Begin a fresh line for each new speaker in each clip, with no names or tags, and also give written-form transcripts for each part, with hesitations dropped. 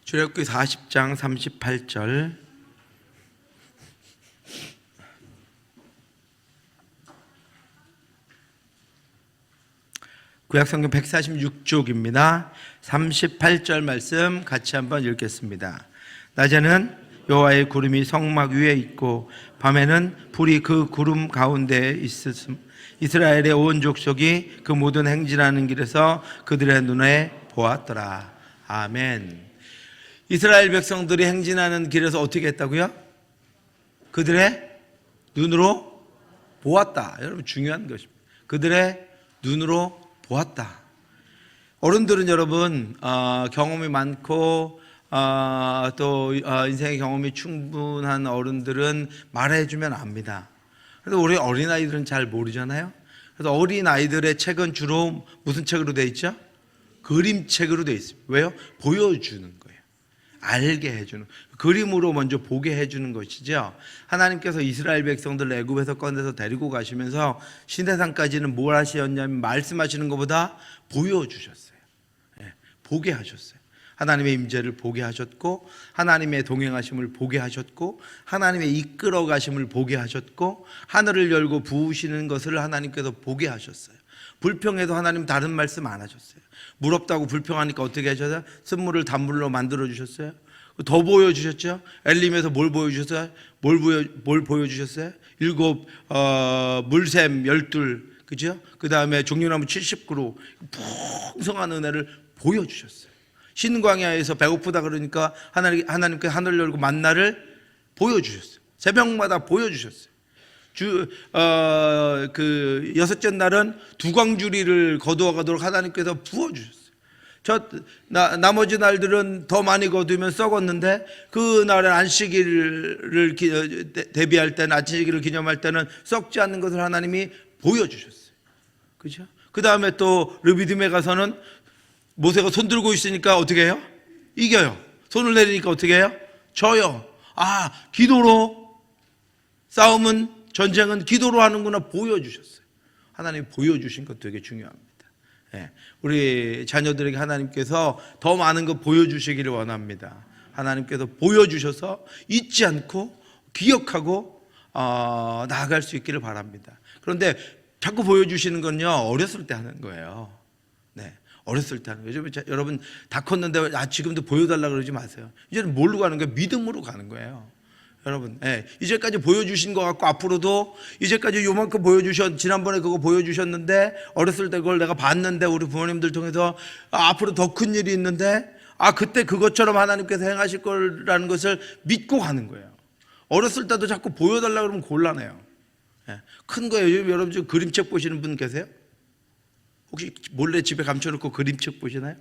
출애굽기 40장 38절. 구약성경 146쪽입니다. 38절 말씀 같이 한번 읽겠습니다. 낮에는 여호와의 구름이 성막 위에 있고 밤에는 불이 그 구름 가운데에 있었음. 이스라엘의 온 족속이 그 모든 행진하는 길에서 그들의 눈에 보았더라. 아멘. 이스라엘 백성들이 행진하는 길에서 어떻게 했다고요? 그들의 눈으로 보았다. 여러분 중요한 것입니다. 그들의 눈으로 보았다. 어른들은 여러분 경험이 많고 또 인생의 경험이 충분한 어른들은 말해주면 압니다. 그래서 우리 어린아이들은 잘 모르잖아요. 그래서 어린아이들의 책은 주로 무슨 책으로 되어 있죠? 그림책으로 되어 있습니다. 왜요? 보여주는 거예요. 알게 해주는, 그림으로 먼저 보게 해주는 것이죠. 하나님께서 이스라엘 백성들 애굽에서 꺼내서 데리고 가시면서 시내산까지는 뭘 하셨냐면 말씀하시는 것보다 보여주셨어요. 보게 하셨어요. 하나님의 임재를 보게 하셨고, 하나님의 동행하심을 보게 하셨고, 하나님의 이끌어 가심을 보게 하셨고, 하늘을 열고 부으시는 것을 하나님께서 보게 하셨어요. 불평해도 하나님 다른 말씀 안 하셨어요. 물 없다고 불평하니까 어떻게 하셨어요? 쓴물을 단물로 만들어 주셨어요. 더 보여주셨죠. 엘림에서 뭘 보여주셨어요? 뭘 보여주셨어요? 7 물샘 12, 그죠? 그 다음에 종려나무 70그루 풍성한 은혜를 보여주셨어요. 신광야에서 배고프다 그러니까 하나님께 하늘 열고 만나를 보여주셨어요. 새벽마다 보여주셨어요. 그 여섯째 날은 두광주리를 거두어 가도록 하나님께서 부어주셨어요. 나머지 날들은 더 많이 거두면 썩었는데 그 날은 안식일을 대비할 때는, 안식일을 기념할 때는 썩지 않는 것을 하나님이 보여주셨어요. 그죠? 그 다음에 또 르비딤에 가서는 모세가 손 들고 있으니까 어떻게 해요? 이겨요. 손을 내리니까 어떻게 해요? 져요. 기도로 싸움은, 전쟁은 기도로 하는구나 보여주셨어요. 하나님이 보여주신 것 되게 중요합니다. 우리 자녀들에게 하나님께서 더 많은 것 보여주시기를 원합니다. 하나님께서 보여주셔서 잊지 않고 기억하고 나아갈 수 있기를 바랍니다. 그런데 자꾸 보여주시는 건요, 어렸을 때 하는 거예요. 어렸을 때 하는 거예요. 여러분 다 컸는데 지금도 보여달라 그러지 마세요. 이제는 뭘로 가는 거예요? 믿음으로 가는 거예요. 여러분, 이제까지 보여주신 것 같고, 앞으로도 이제까지 요만큼 지난번에 그거 보여주셨는데, 어렸을 때 그걸 내가 봤는데, 우리 부모님들 통해서 앞으로 더 큰 일이 있는데, 그때 그것처럼 하나님께서 행하실 거라는 것을 믿고 가는 거예요. 어렸을 때도 자꾸 보여달라 그러면 곤란해요. 큰 거예요. 요즘 여러분 지금 그림책 보시는 분 계세요? 혹시 몰래 집에 감춰놓고 그림책 보시나요?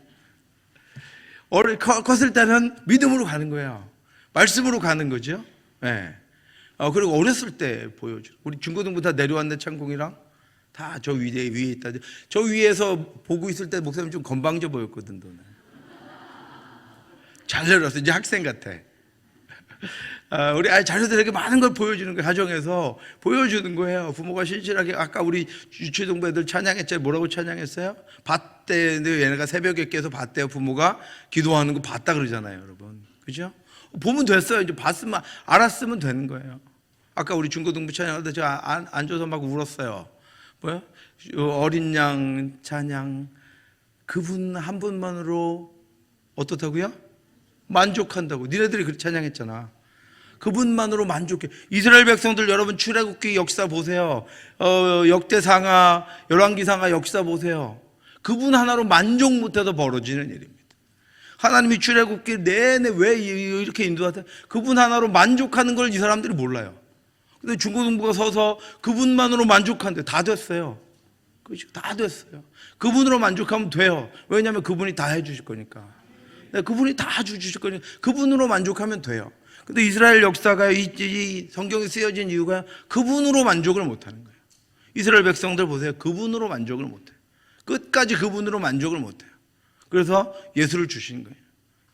컸을 때는 믿음으로 가는 거예요. 말씀으로 가는 거죠. 그리고 어렸을 때 보여줘. 우리 중고등부터 내려왔는데 창공이랑 다 저 위에 있다. 저 위에서 보고 있을 때 목사님 좀 건방져 보였거든. 잘 내려왔어. 이제 학생 같아. 우리 자녀들에게 많은 걸 보여주는 거예요. 가정에서 보여주는 거예요. 부모가 신실하게, 아까 우리 유치동부 애들 찬양했잖아요. 뭐라고 찬양했어요? 봤대. 얘네가 새벽에 깨서 봤대요. 부모가 기도하는 거 봤다 그러잖아요, 여러분. 그죠? 보면 됐어요. 이제 봤으면, 알았으면 되는 거예요. 아까 우리 중고등부 찬양할 때 제가 앉아서 막 울었어요. 뭐야? 어린 양 찬양. 그분 한 분만으로 어떻다고요? 만족한다고. 니네들이 그렇게 찬양했잖아. 그분만으로 만족해. 이스라엘 백성들 여러분 출애굽기 역사 보세요. 역대상하, 열왕기상하 역사 보세요. 그분 하나로 만족 못해서 벌어지는 일입니다. 하나님이 출애굽기 내내 왜 이렇게 인도하세요? 그분 하나로 만족하는 걸 이 사람들이 몰라요. 근데 중고등부가 서서 그분만으로 만족한데 다 됐어요. 그렇죠? 다 됐어요. 그분으로 만족하면 돼요. 왜냐하면 그분이 다 해주실 거니까. 그분이 다 해주실 거니까 그분으로 만족하면 돼요. 근데 이스라엘 역사가 이 성경에 쓰여진 이유가 그분으로 만족을 못하는 거예요. 이스라엘 백성들 보세요. 그분으로 만족을 못해요. 끝까지 그분으로 만족을 못해요. 그래서 예수를 주신 거예요.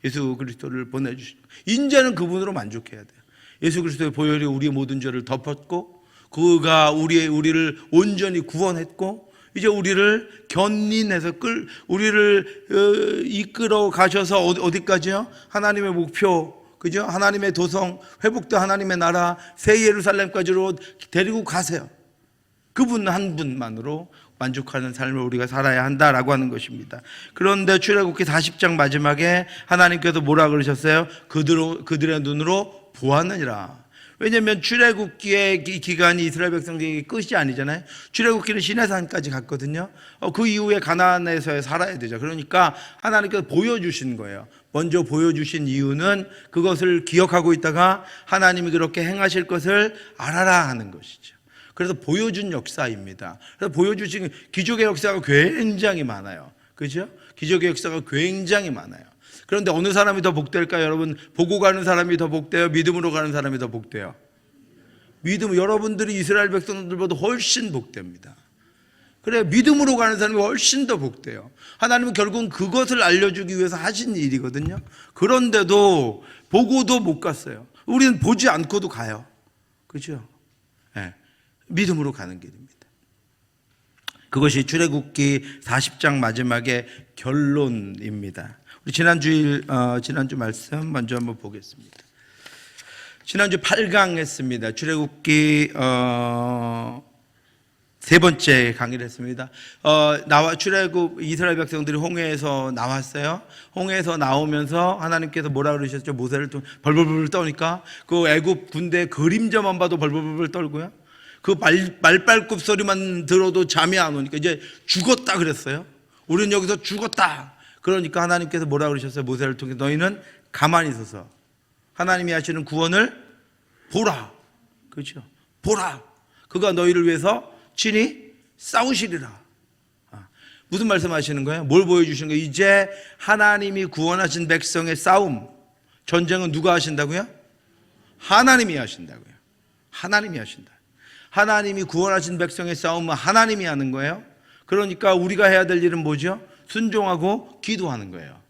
예수 그리스도를 보내주신 거예요. 이제는 그분으로 만족해야 돼요. 예수 그리스도의 보혈이 우리의 모든 죄를 덮었고, 그가 우리를 온전히 구원했고, 이제 우리를 견인해서 우리를 이끌어 가셔서 어디까지요? 하나님의 목표, 그죠? 하나님의 도성, 회복된 하나님의 나라, 새 예루살렘까지로 데리고 가세요. 그분 한 분만으로 만족하는 삶을 우리가 살아야 한다라고 하는 것입니다. 그런데 출애굽기 40장 마지막에 하나님께서 뭐라 그러셨어요? 그들의 눈으로 보았느니라. 왜냐하면 출애굽기의 기간이 이스라엘 백성들에게 끝이 아니잖아요. 출애굽기는 시내산까지 갔거든요. 그 이후에 가나안에서 살아야 되죠. 그러니까 하나님께서 보여주신 거예요. 먼저 보여주신 이유는 그것을 기억하고 있다가 하나님이 그렇게 행하실 것을 알아라 하는 것이죠. 그래서 보여준 역사입니다. 그래서 보여주신 기적의 역사가 굉장히 많아요. 그죠? 기적의 역사가 굉장히 많아요. 그런데 어느 사람이 더 복될까요? 여러분, 보고 가는 사람이 더 복돼요? 믿음으로 가는 사람이 더 복돼요? 믿음, 여러분들이 이스라엘 백성들보다 훨씬 복됩니다. 그래, 믿음으로 가는 사람이 훨씬 더 복돼요. 하나님은 결국은 그것을 알려주기 위해서 하신 일이거든요. 그런데도 보고도 못 갔어요. 우리는 보지 않고도 가요. 그죠? 네. 믿음으로 가는 길입니다. 그것이 출애굽기 40장 마지막의 결론입니다. 우리 지난주 말씀 먼저 한번 보겠습니다. 지난주 8강 했습니다. 출애굽기 세 번째 강의를 했습니다. 출애굽 이스라엘 백성들이 홍해에서 나왔어요. 홍해에서 나오면서 하나님께서 뭐라 그러셨죠? 모세를 벌벌벌 떠니까 그 애굽 군대 그림자만 봐도 벌벌벌 떨고요. 그 말발굽 소리만 들어도 잠이 안 오니까 이제 죽었다 그랬어요. 우리는 여기서 죽었다. 그러니까 하나님께서 뭐라 그러셨어요? 모세를 통해 너희는 가만히 있어서 하나님이 하시는 구원을 보라. 그렇죠? 보라. 그가 너희를 위해서 친히 싸우시리라. 무슨 말씀하시는 거예요? 뭘 보여주시는 거예요? 이제 하나님이 구원하신 백성의 싸움, 전쟁은 누가 하신다고요? 하나님이 하신다고요. 하나님이 하신다. 하나님이 구원하신 백성의 싸움은 하나님이 하는 거예요. 그러니까 우리가 해야 될 일은 뭐죠? 순종하고 기도하는 거예요.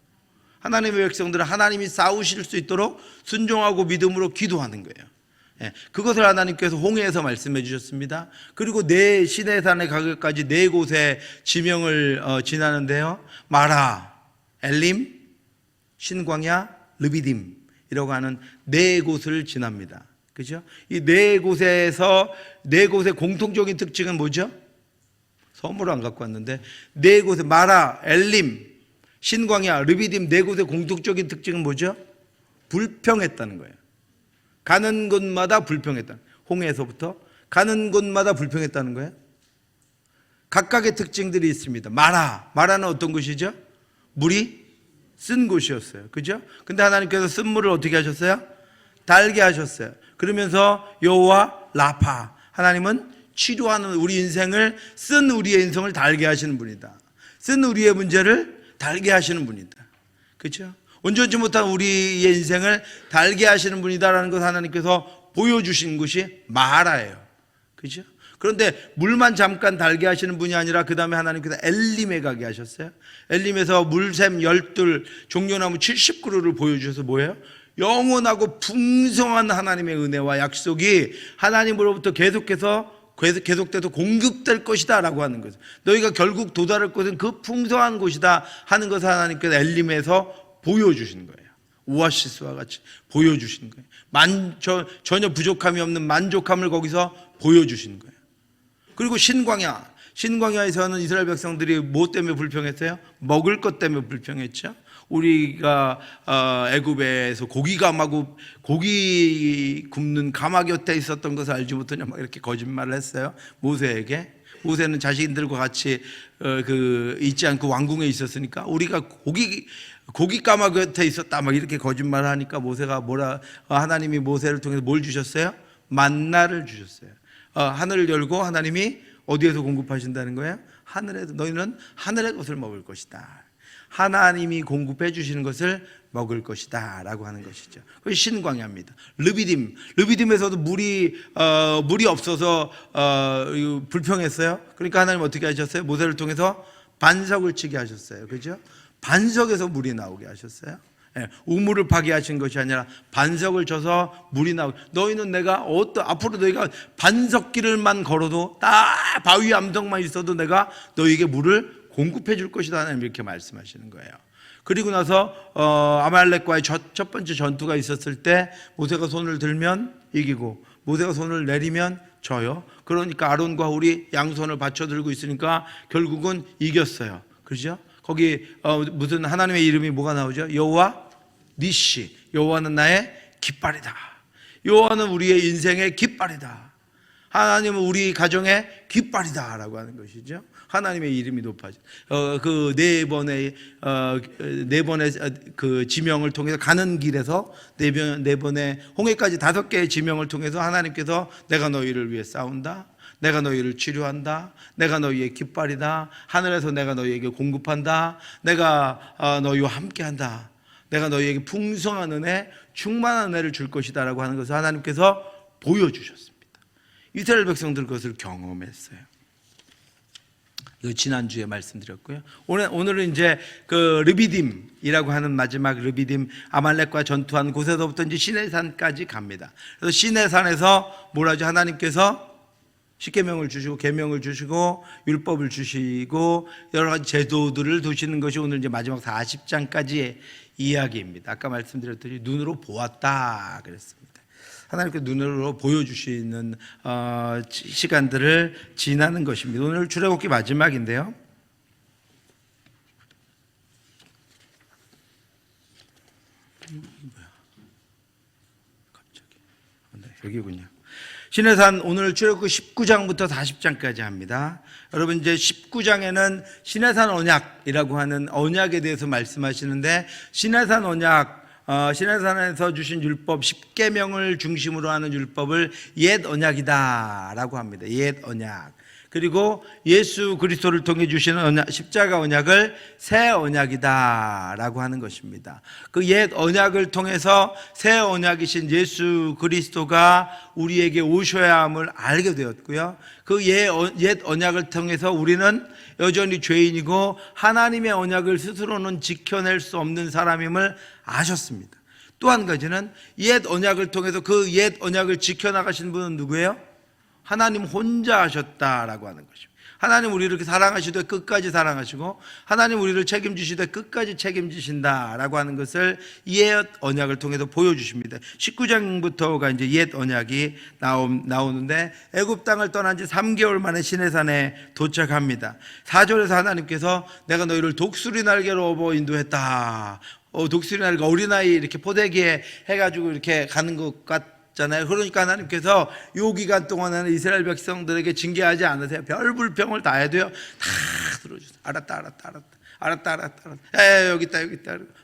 하나님의 백성들은 하나님이 싸우실 수 있도록 순종하고 믿음으로 기도하는 거예요. 그것을 하나님께서 홍해에서 말씀해 주셨습니다. 그리고 시내산에 가기까지 네 곳의 지명을 지나는데요. 마라, 엘림, 신광야, 르비딤이라고 하는 네 곳을 지납니다. 그죠? 이 네 곳에서 네 곳의 공통적인 특징은 뭐죠? 선물을 안 갖고 왔는데 네 곳의 마라, 엘림, 신광야, 르비딤 네 곳의 공통적인 특징은 뭐죠? 불평했다는 거예요. 가는 곳마다 불평했다. 홍해에서부터 가는 곳마다 불평했다는 거예요. 각각의 특징들이 있습니다. 마라는 어떤 곳이죠? 물이 쓴 곳이었어요. 그죠? 근데 하나님께서 쓴 물을 어떻게 하셨어요? 달게 하셨어요. 그러면서 여호와 라파, 하나님은 치료하는 우리 인생을 쓴 우리의 인생을 달게 하시는 분이다. 쓴 우리의 문제를 달게 하시는 분이다. 그렇죠? 온전치 못한 우리의 인생을 달게 하시는 분이다라는 것을 하나님께서 보여주신 것이 마라예요. 그렇죠? 그런데 물만 잠깐 달게 하시는 분이 아니라 그 다음에 하나님께서 엘림에 가게 하셨어요. 엘림에서 물샘 12 종려나무 70그루를 보여주셔서 뭐예요? 영원하고 풍성한 하나님의 은혜와 약속이 하나님으로부터 계속돼서 공급될 것이다 라고 하는 거죠. 너희가 결국 도달할 곳은 그 풍성한 곳이다 하는 것을 하나님께서 엘림에서 보여주시는 거예요. 오아시스와 같이 보여주시는 거예요. 전혀 부족함이 없는 만족함을 거기서 보여주시는 거예요. 그리고 신광야에서는 이스라엘 백성들이 뭐 때문에 불평했어요? 먹을 것 때문에 불평했죠. 우리가 애굽에서 고기 굽는 가마 곁에 있었던 것을 알지 못하냐 막 이렇게 거짓말을 했어요. 모세에게. 모세는 자신들과 같이 있지 않고 왕궁에 있었으니까 우리가 고기 가마 곁에 있었다 막 이렇게 거짓말을 하니까 모세가 하나님이 모세를 통해서 뭘 주셨어요? 만나를 주셨어요. 하늘을 열고 하나님이 어디에서 공급하신다는 거예요? 하늘에서. 너희는 하늘의 것을 먹을 것이다. 하나님이 공급해 주시는 것을 먹을 것이다 라고 하는 것이죠. 그것이 신광야입니다. 르비딤에서도 물이 없어서 불평했어요. 그러니까 하나님 어떻게 하셨어요? 모세를 통해서 반석을 치게 하셨어요. 그죠? 반석에서 물이 나오게 하셨어요. 우물을 파괴하신 것이 아니라 반석을 쳐서 물이 나오고, 너희는 내가 앞으로 너희가 반석길을만 걸어도 딱 바위 암석만 있어도 내가 너희에게 물을 공급해 줄 것이다, 하나님 이렇게 말씀하시는 거예요. 그리고 나서 아말렉과의 첫 번째 전투가 있었을 때 모세가 손을 들면 이기고 모세가 손을 내리면 져요. 그러니까 아론과 훌이 양손을 받쳐 들고 있으니까 결국은 이겼어요. 그렇죠? 거기 무슨 하나님의 이름이 뭐가 나오죠? 여호와 니시, 여호와는 나의 깃발이다. 여호와는 우리의 인생의 깃발이다. 하나님은 우리 가정의 깃발이다 라고 하는 것이죠. 하나님의 이름이 높아져. 그 네 번의 그 지명을 통해서 가는 길에서 네 번의 홍해까지 5개의 지명을 통해서 하나님께서 내가 너희를 위해 싸운다, 내가 너희를 치료한다, 내가 너희의 깃발이다, 하늘에서 내가 너희에게 공급한다, 내가 너희와 함께한다, 내가 너희에게 풍성한 은혜, 충만한 은혜를 줄 것이다 라고 하는 것을 하나님께서 보여주셨습니다. 이스라엘 백성들 그것을 경험했어요. 이거 지난주에 말씀드렸고요. 오늘은 이제 그 르비딤이라고 하는 마지막 르비딤, 아말렉과 전투한 곳에서부터 이제 시내산까지 갑니다. 그래서 시내산에서 뭐라죠? 하나님께서 십계명을 주시고 계명을 주시고 율법을 주시고 여러 가지 제도들을 두시는 것이 오늘 이제 마지막 40장까지의 이야기입니다. 아까 말씀드렸더니 눈으로 보았다 그랬습니다. 하나님께 눈으로 보여주시는 시간들을 지나는 것입니다. 오늘 출애굽기 마지막인데요. 갑자기 여기군요. 시내산 오늘 출애굽기 19장부터 40장까지 합니다. 여러분 이제 19장에는 시내산 언약이라고 하는 언약에 대해서 말씀하시는데, 시내산 언약, 시내산에서 주신 율법 10계명을 중심으로 하는 율법을 옛 언약이다라고 합니다. 옛 언약. 그리고 예수 그리스도를 통해 주시는 언약, 십자가 언약을 새 언약이다라고 하는 것입니다. 그 옛 언약을 통해서 새 언약이신 예수 그리스도가 우리에게 오셔야 함을 알게 되었고요. 그 옛 언약을 통해서 우리는 여전히 죄인이고 하나님의 언약을 스스로는 지켜낼 수 없는 사람임을 아셨습니다. 또 한 가지는 옛 언약을 통해서 그 옛 언약을 지켜나가신 분은 누구예요? 하나님 혼자 하셨다라고 하는 것입니다. 하나님 우리를 이렇게 사랑하시되 끝까지 사랑하시고 하나님 우리를 책임지시되 끝까지 책임지신다라고 하는 것을 옛 언약을 통해서 보여주십니다. 19장부터가 이제 옛 언약이 나오는데, 애굽 땅을 떠난 지 3개월 만에 시내산에 도착합니다. 4절에서 하나님께서 내가 너희를 독수리 날개로 업어 인도했다. 독수리 날개, 어린아이 이렇게 포대기에 해가지고 이렇게 가는 것 같잖아요. 그러니까 하나님께서 요 기간 동안에는 이스라엘 백성들에게 징계하지 않으세요. 별 불평을 다 해도요, 다 들어주세요. 알았다. 여기 있다.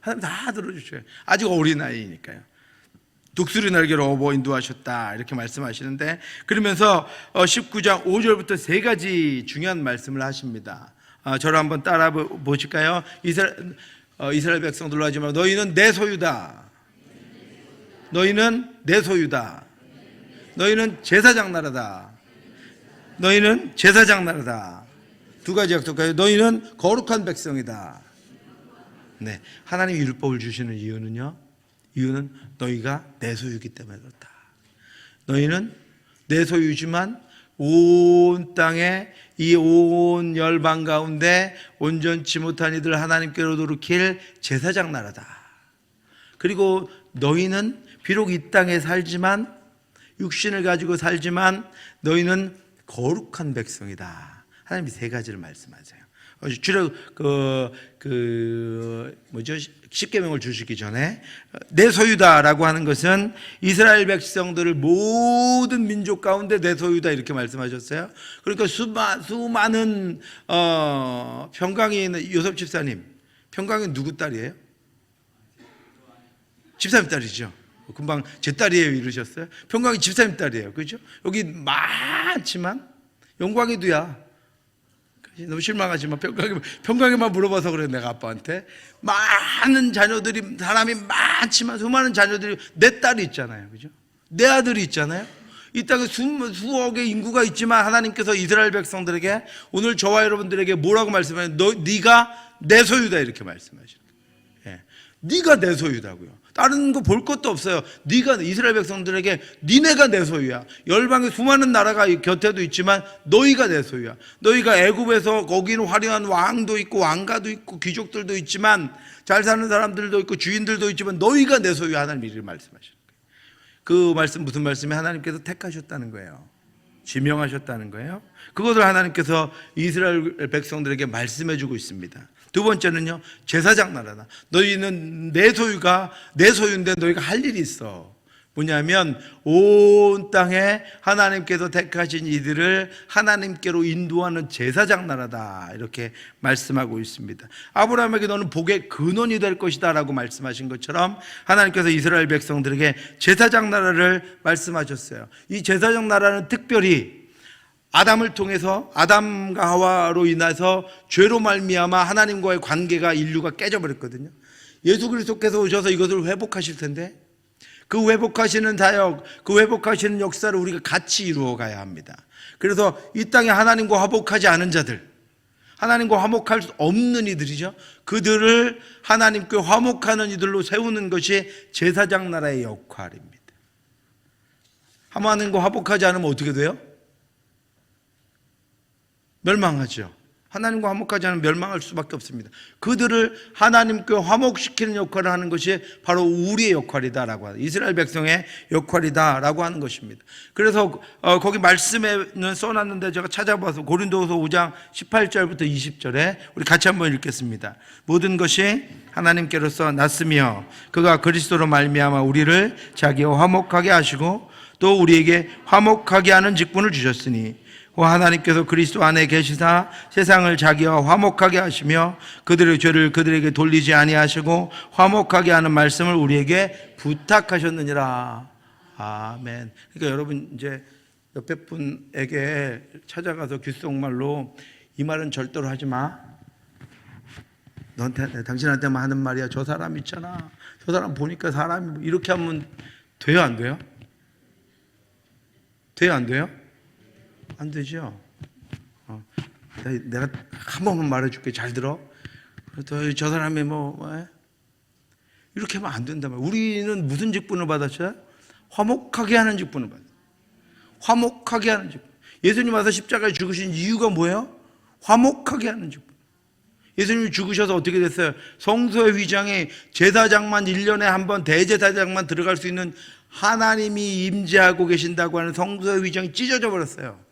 하나님 다 들어주셔요. 아직 어린아이니까요. 독수리 날개로 업어 인도하셨다 이렇게 말씀하시는데, 그러면서 19장 5절부터 3가지 중요한 말씀을 하십니다. 저를 한번 따라 보실까요? 이스라엘 백성들로 하지만 너희는 내 소유다. 너희는 내 소유다. 너희는 제사장 나라다. 너희는 제사장 나라다. 2가지 약속하여 너희는 거룩한 백성이다. 네, 하나님이 율법을 주시는 이유는 너희가 내 소유이기 때문에 그렇다. 너희는 내 소유지만 온 땅에 이 온 열방 가운데 온전치 못한 이들 하나님께로 돌이킬 제사장 나라다. 그리고 너희는 비록 이 땅에 살지만, 육신을 가지고 살지만 너희는 거룩한 백성이다. 하나님이 3가지를 말씀하세요. 십계명을 주시기 전에 내 소유다라고 하는 것은 이스라엘 백성들을 모든 민족 가운데 내 소유다 이렇게 말씀하셨어요. 그러니까 수많은 평강에 있는 요셉 집사님, 평강은 누구 딸이에요? 집사님 딸이죠. 금방 제 딸이에요 이러셨어요. 평강이 집사님 딸이에요. 그렇죠? 여기 많지만 영광이도야. 너무 실망하지만 평강에만 물어봐서 그래. 내가 아빠한테 많은 자녀들이, 사람이 많지만 수많은 자녀들이, 내 딸이 있잖아요. 그죠? 내 아들이 있잖아요. 이 땅에 수억의 인구가 있지만 하나님께서 이스라엘 백성들에게, 오늘 저와 여러분들에게 뭐라고 말씀하냐면 네가 내 소유다 이렇게 말씀하시는 거예요. 네가 내 소유다고요. 다른 거 볼 것도 없어요. 네가 이스라엘 백성들에게 니네가 내 소유야. 열방의 수많은 나라가 곁에도 있지만 너희가 내 소유야. 너희가 애굽에서 거기는 화려한 왕도 있고 왕가도 있고 귀족들도 있지만 잘 사는 사람들도 있고 주인들도 있지만 너희가 내 소유야. 하나님 이렇게 말씀하시는 거예요. 그 말씀 무슨 말씀이 하나님께서 택하셨다는 거예요. 지명하셨다는 거예요. 그것을 하나님께서 이스라엘 백성들에게 말씀해 주고 있습니다. 두 번째는요, 제사장 나라다. 너희는 내 소유가 내 소유인데 너희가 할 일이 있어. 뭐냐면 온 땅에 하나님께서 택하신 이들을 하나님께로 인도하는 제사장 나라다, 이렇게 말씀하고 있습니다. 아브라함에게 너는 복의 근원이 될 것이다 라고 말씀하신 것처럼 하나님께서 이스라엘 백성들에게 제사장 나라를 말씀하셨어요. 이 제사장 나라는 특별히 아담을 통해서, 아담과 하와로 인해서 죄로 말미암아 하나님과의 관계가, 인류가 깨져버렸거든요. 예수 그리스도께서 오셔서 이것을 회복하실 텐데, 그 회복하시는 사역, 그 회복하시는 역사를 우리가 같이 이루어 가야 합니다. 그래서 이 땅에 하나님과 화목하지 않은 자들, 하나님과 화목할 수 없는 이들이죠. 그들을 하나님께 화목하는 이들로 세우는 것이 제사장 나라의 역할입니다. 하나님과 화목하지 않으면 어떻게 돼요? 멸망하죠. 하나님과 화목하지 않으면 멸망할 수밖에 없습니다. 그들을 하나님께 화목시키는 역할을 하는 것이 바로 우리의 역할이다라고 하는, 이스라엘 백성의 역할이다라고 하는 것입니다. 그래서 거기 말씀에는 써놨는데 제가 찾아봐서 고린도후서 5장 18절부터 20절에 우리 같이 한번 읽겠습니다. 모든 것이 하나님께로서 났으며 그가 그리스도로 말미암아 우리를 자기와 화목하게 하시고 또 우리에게 화목하게 하는 직분을 주셨으니 하나님께서 그리스도 안에 계시사 세상을 자기와 화목하게 하시며 그들의 죄를 그들에게 돌리지 아니하시고 화목하게 하는 말씀을 우리에게 부탁하셨느니라. 아멘. 그러니까 여러분, 이제 옆에 분에게 찾아가서 귓속말로 이 말은 절대로 하지 마. 너한테, 당신한테만 하는 말이야. 저 사람 있잖아, 저 사람 보니까 사람이, 이렇게 하면 돼요, 안 돼요? 돼요, 안 돼요? 안 되죠. 내가 한 번만 말해줄게. 잘 들어. 저 사람이 이렇게 하면 안 된단 말이야. 우리는 무슨 직분을 받았어요? 화목하게 하는 직분을 받았어요. 화목하게 하는 직분. 예수님 와서 십자가에 죽으신 이유가 뭐예요? 화목하게 하는 직분. 예수님이 죽으셔서 어떻게 됐어요? 성소의 휘장에 제사장만 1년에 한 번, 대제사장만 들어갈 수 있는, 하나님이 임재하고 계신다고 하는 성소의 휘장이 찢어져 버렸어요.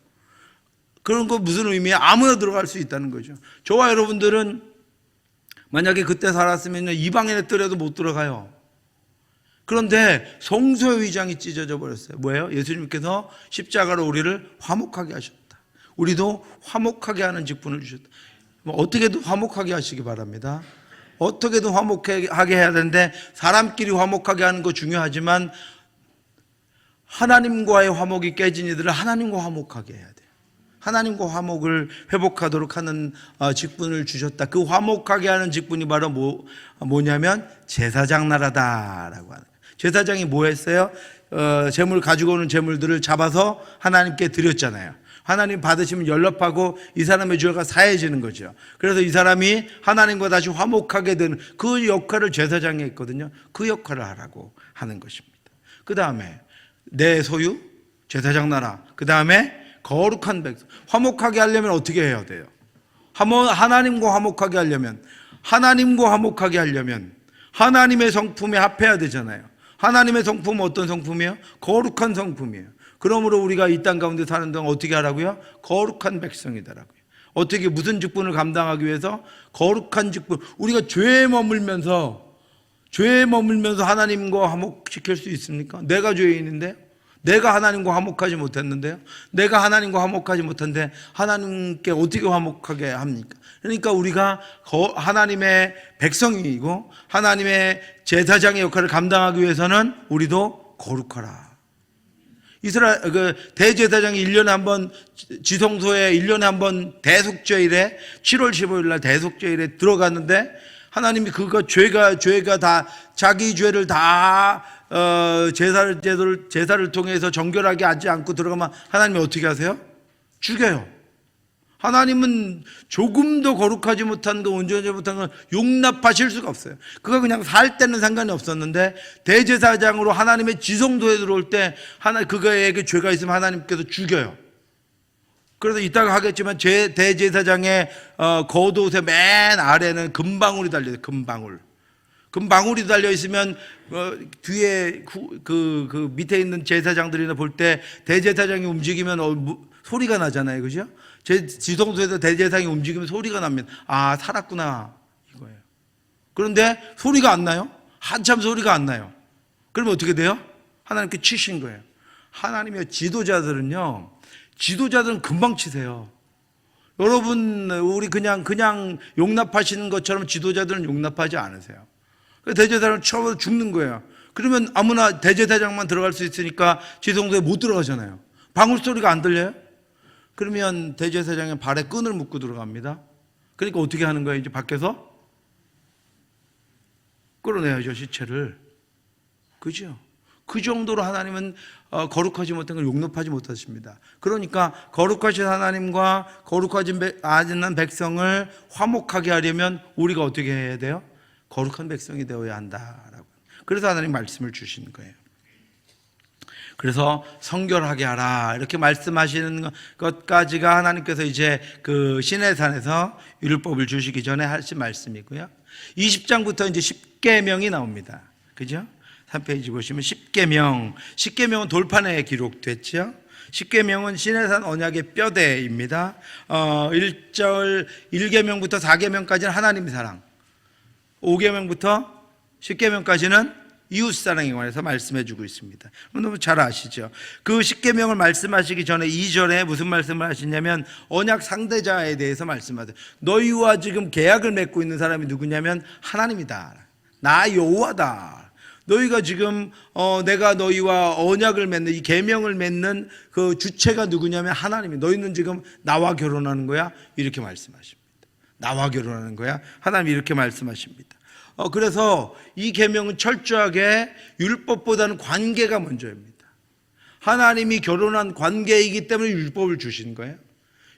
그런 거 무슨 의미야? 아무나 들어갈 수 있다는 거죠. 저와 여러분들은 만약에 그때 살았으면 이방인의 뜰에도 못 들어가요. 그런데 성소의 휘장이 찢어져 버렸어요. 뭐예요? 예수님께서 십자가로 우리를 화목하게 하셨다. 우리도 화목하게 하는 직분을 주셨다. 어떻게든 화목하게 하시기 바랍니다. 어떻게든 화목하게 해야 되는데, 사람끼리 화목하게 하는 거 중요하지만 하나님과의 화목이 깨진 이들을 하나님과 화목하게 해야 돼요. 하나님과 화목을 회복하도록 하는 직분을 주셨다. 그 화목하게 하는 직분이 바로 뭐냐면 제사장 나라다라고 하는 거예요. 제사장이 뭐 했어요? 재물, 가지고 오는 재물들을 잡아서 하나님께 드렸잖아요. 하나님 받으시면 연락하고 이 사람의 죄가 사해지는 거죠. 그래서 이 사람이 하나님과 다시 화목하게 되는 그 역할을 제사장이 했거든요. 그 역할을 하라고 하는 것입니다. 그 다음에 내 소유, 제사장 나라, 그 다음에 거룩한 백성. 화목하게 하려면 어떻게 해야 돼요? 하나님과 화목하게 하려면, 하나님의 성품에 합해야 되잖아요. 하나님의 성품은 어떤 성품이에요? 거룩한 성품이에요. 그러므로 우리가 이 땅 가운데 사는 동안 어떻게 하라고요? 거룩한 백성이다라고요. 어떻게, 무슨 직분을 감당하기 위해서? 거룩한 직분. 우리가 죄에 머물면서 하나님과 화목시킬 수 있습니까? 내가 죄인인데, 내가 하나님과 화목하지 못했는데요. 내가 하나님과 화목하지 못한데 하나님께 어떻게 화목하게 합니까? 그러니까 우리가 하나님의 백성이고 하나님의 제사장의 역할을 감당하기 위해서는 우리도 거룩하라. 이스라엘 대제사장이 1년에 한 번, 지성소에 1년에 한 번 대속죄일에 7월 15일 날 대속죄일에 들어갔는데, 하나님이 죄가 다, 자기 죄를 다 제사를 통해서 정결하게 하지 않고 들어가면 하나님이 어떻게 하세요? 죽여요. 하나님은 조금도 거룩하지 못한 거, 온전하지 못한 건 용납하실 수가 없어요. 그거 그냥 살 때는 상관이 없었는데 대제사장으로 하나님의 지성소에 들어올 때 그거에게 죄가 있으면 하나님께서 죽여요. 그래서 이따가 하겠지만 대제사장의 겉옷의 맨 아래는 금방울이 달려요. 금방울이 달려 있으면 뒤에 그 밑에 있는 제사장들이나 볼 때 대제사장이 움직이면 소리가 나잖아요, 그죠? 지성소에서 대제사장이 움직이면 소리가 나면 아, 살았구나 이거예요. 그런데 소리가 안 나요. 한참 소리가 안 나요. 그러면 어떻게 돼요? 하나님께 치신 거예요. 하나님의 지도자들은 금방 치세요. 여러분, 우리 그냥 용납하시는 것처럼 지도자들은 용납하지 않으세요. 대제사장은 처음부터 죽는 거예요. 그러면 아무나 대제사장만 들어갈 수 있으니까 지성소에 못 들어가잖아요. 방울 소리가 안 들려요? 그러면 대제사장의 발에 끈을 묶고 들어갑니다. 그러니까 어떻게 하는 거예요? 이제 밖에서 끌어내야죠, 시체를. 그죠? 그 정도로 하나님은 거룩하지 못한 걸 용납하지 못하십니다. 그러니까 거룩하신 하나님과 거룩하지 않은 백성을 화목하게 하려면 우리가 어떻게 해야 돼요? 거룩한 백성이 되어야 한다라고. 그래서 하나님 말씀을 주시는 거예요. 그래서 성결하게 하라 이렇게 말씀하시는 것까지가 하나님께서 이제 그 시내산에서 율법을 주시기 전에 하신 말씀이고요. 20장부터 이제 십계명이 나옵니다. 그죠? 3페이지 보시면 십계명은 돌판에 기록됐죠. 십계명은 시내산 언약의 뼈대입니다. 1계명부터 4계명까지는 하나님 사랑, 5계명부터 10계명까지는 이웃사랑에 관해서 말씀해 주고 있습니다. 너무 잘 아시죠? 그 십계명을 말씀하시기 전에 이전에 무슨 말씀을 하시냐면 언약 상대자에 대해서 말씀하세요. 너희와 지금 계약을 맺고 있는 사람이 누구냐면 하나님이다. 나 여호와다. 너희가 지금 내가 너희와 언약을 맺는 이 계명을 맺는 그 주체가 누구냐면 하나님이. 너희는 지금 나와 결혼하는 거야? 이렇게 말씀하십니다. 나와 결혼하는 거야? 하나님이 이렇게 말씀하십니다. 그래서 이 계명은 철저하게 율법보다는 관계가 먼저입니다. 하나님이 결혼한 관계이기 때문에 율법을 주신 거예요.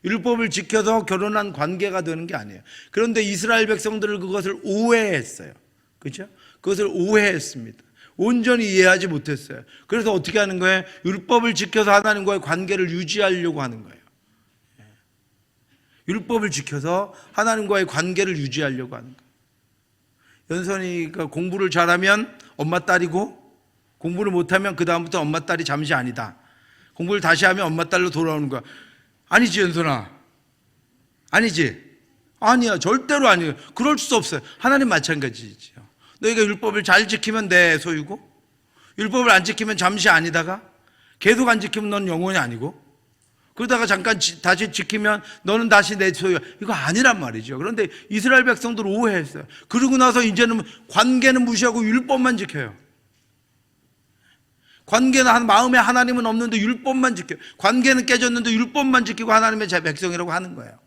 율법을 지켜서 결혼한 관계가 되는 게 아니에요. 그런데 이스라엘 백성들은 그것을 오해했어요. 그렇죠? 그것을 오해했습니다. 온전히 이해하지 못했어요. 그래서 어떻게 하는 거예요? 율법을 지켜서 하나님과의 관계를 유지하려고 하는 거예요. 율법을 지켜서 하나님과의 관계를 유지하려고 하는 거예요. 연선이가 공부를 잘하면 엄마 딸이고 공부를 못하면 그 다음부터 엄마 딸이 잠시 아니다. 공부를 다시 하면 엄마 딸로 돌아오는 거야. 아니지, 연선아. 아니지. 아니야, 절대로 아니에요. 그럴 수 없어요. 하나님 마찬가지죠. 너희가 율법을 잘 지키면 내 소유고 율법을 안 지키면 잠시 아니다가 계속 안 지키면 넌 영원히 아니고 그러다가 잠깐 다시 지키면 너는 다시 내 소유야. 이거 아니란 말이죠. 그런데 이스라엘 백성들 오해했어요. 그러고 나서 이제는 관계는 무시하고 율법만 지켜요. 관계는 마음에 하나님은 없는데 율법만 지켜요. 관계는 깨졌는데 율법만 지키고 하나님의 제 백성이라고 하는 거예요.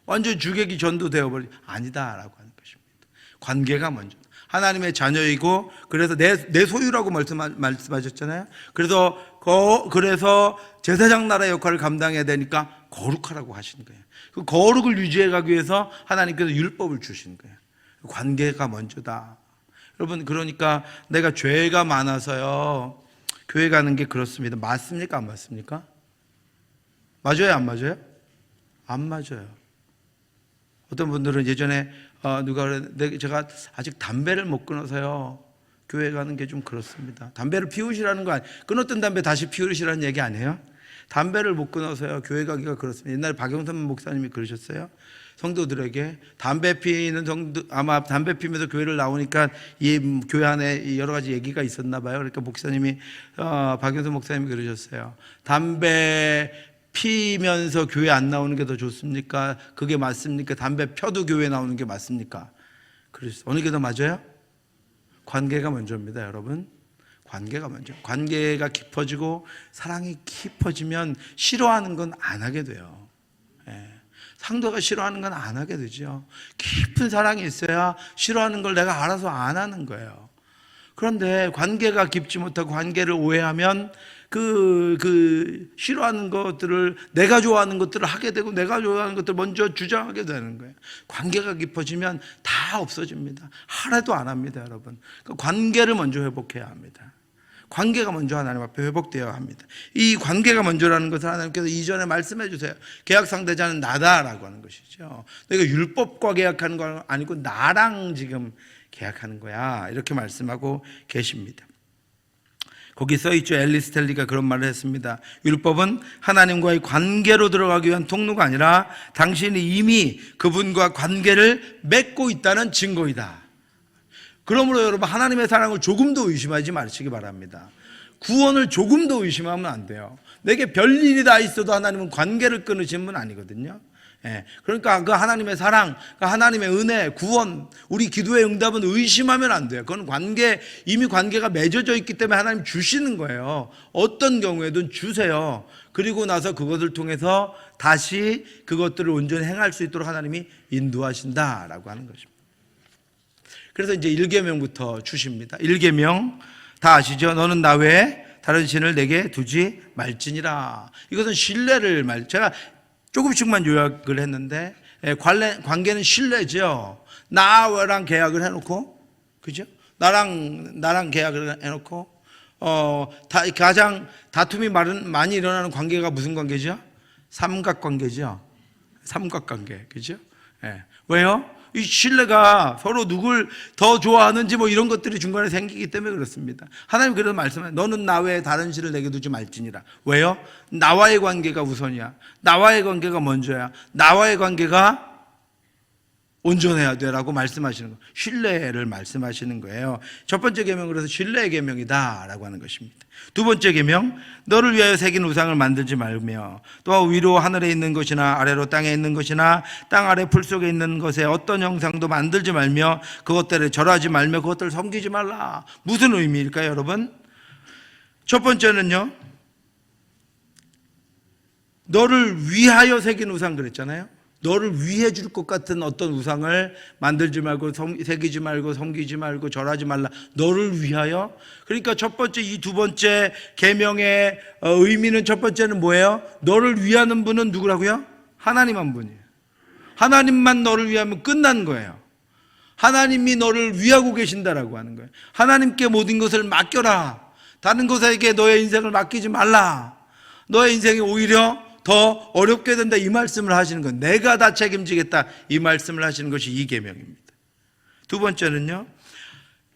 완전히 주객이 전도되어버리죠. 아니다라고 하는 것입니다. 관계가 먼저. 하나님의 자녀이고 그래서 내 소유라고 말씀하셨잖아요. 그래서 제사장 나라 역할을 감당해야 되니까 거룩하라고 하시는 거예요. 그 거룩을 유지해 가기 위해서 하나님께서 율법을 주신 거예요. 관계가 먼저다. 여러분, 그러니까 내가 죄가 많아서요 교회 가는 게 그렇습니다. 맞습니까? 안 맞습니까? 맞아요? 안 맞아요? 안 맞아요. 어떤 분들은 예전에 누가 그랬는데 제가 아직 담배를 못 끊어서요 교회 가는 게 좀 그렇습니다. 담배를 피우시라는 거 아니에요. 끊었던 담배 다시 피우시라는 얘기 아니에요? 담배를 못 끊어서요 교회 가기가 그렇습니다. 옛날에 박영선 목사님이 그러셨어요. 성도들에게 담배 피는 성도, 아마 담배 피면서 교회를 나오니까 이 교회 안에 여러 가지 얘기가 있었나 봐요. 그러니까 목사님이 박영선 목사님이 그러셨어요. 담배 피면서 교회 안 나오는 게 더 좋습니까? 그게 맞습니까? 담배 펴도 교회 나오는 게 맞습니까? 그래서 어느 게 더 맞아요? 관계가 먼저입니다, 여러분. 관계가 먼저. 관계가 깊어지고 사랑이 깊어지면 싫어하는 건 안 하게 돼요. 상도가 싫어하는 건 안 하게 되죠. 깊은 사랑이 있어야 싫어하는 걸 내가 알아서 안 하는 거예요. 그런데 관계가 깊지 못하고 관계를 오해하면 싫어하는 것들을, 내가 좋아하는 것들을 하게 되고 내가 좋아하는 것들을 먼저 주장하게 되는 거예요. 관계가 깊어지면 다 없어집니다. 하나도 안 합니다, 여러분. 그러니까 관계를 먼저 회복해야 합니다. 관계가 먼저 하나님 앞에 회복되어야 합니다. 이 관계가 먼저라는 것을 하나님께서 이전에 말씀해 주세요. 계약 상대자는 나다라고 하는 것이죠. 내가 율법과 계약하는 건 아니고 나랑 지금 계약하는 거야, 이렇게 말씀하고 계십니다. 거기 써있죠. 앨리스 텔리가 그런 말을 했습니다. 율법은 하나님과의 관계로 들어가기 위한 통로가 아니라 당신이 이미 그분과 관계를 맺고 있다는 증거이다. 그러므로 여러분, 하나님의 사랑을 조금도 의심하지 마시기 바랍니다. 구원을 조금도 의심하면 안 돼요. 내게 별일이 다 있어도 하나님은 관계를 끊으신 분 아니거든요. 그러니까 그 하나님의 사랑, 그 하나님의 은혜, 구원, 우리 기도의 응답은 의심하면 안 돼요. 그건 이미 관계가 맺어져 있기 때문에 하나님 주시는 거예요. 어떤 경우에든 주세요. 그리고 나서 그것을 통해서 다시 그것들을 온전히 행할 수 있도록 하나님이 인도하신다라고 하는 것입니다. 그래서 이제 1계명부터 주십니다. 1계명 다 아시죠? 너는 나 외에 다른 신을 내게 두지 말지니라. 이것은 신뢰를 제가 조금씩만 요약을 했는데, 관계는 신뢰죠. 나랑 계약을 해놓고, 그죠? 나랑 계약을 해놓고, 가장 다툼이 많이 일어나는 관계가 무슨 관계죠? 삼각관계죠. 삼각관계, 그죠? 왜요? 이 신뢰가 서로 누굴 더 좋아하는지 뭐 이런 것들이 중간에 생기기 때문에 그렇습니다. 하나님 그래서 말씀해요. 너는 나 외에 다른 신을 내게 두지 말지니라. 왜요? 나와의 관계가 우선이야. 나와의 관계가 먼저야. 나와의 관계가 온전해야 되라고 말씀하시는 거예요. 신뢰를 말씀하시는 거예요. 첫 번째 계명은 그래서 신뢰의 계명이다라고 하는 것입니다. 두 번째 계명, 너를 위하여 새긴 우상을 만들지 말며 또 위로 하늘에 있는 것이나 아래로 땅에 있는 것이나 땅 아래 풀 속에 있는 것에 어떤 형상도 만들지 말며 그것들을 절하지 말며 그것들을 섬기지 말라. 무슨 의미일까요, 여러분? 첫 번째는요, 너를 위하여 새긴 우상 그랬잖아요. 너를 위해 줄 것 같은 어떤 우상을 만들지 말고 새기지 말고 섬기지 말고 절하지 말라. 너를 위하여. 그러니까 첫 번째, 이 두 번째 계명의 의미는, 첫 번째는 뭐예요? 너를 위하는 분은 누구라고요? 하나님 한 분이에요. 하나님만 너를 위하면 끝난 거예요. 하나님이 너를 위하고 계신다라고 하는 거예요. 하나님께 모든 것을 맡겨라. 다른 것에게 너의 인생을 맡기지 말라. 너의 인생이 오히려 더 어렵게 된다, 이 말씀을 하시는 건, 내가 다 책임지겠다, 이 말씀을 하시는 것이 이 계명입니다. 두 번째는요,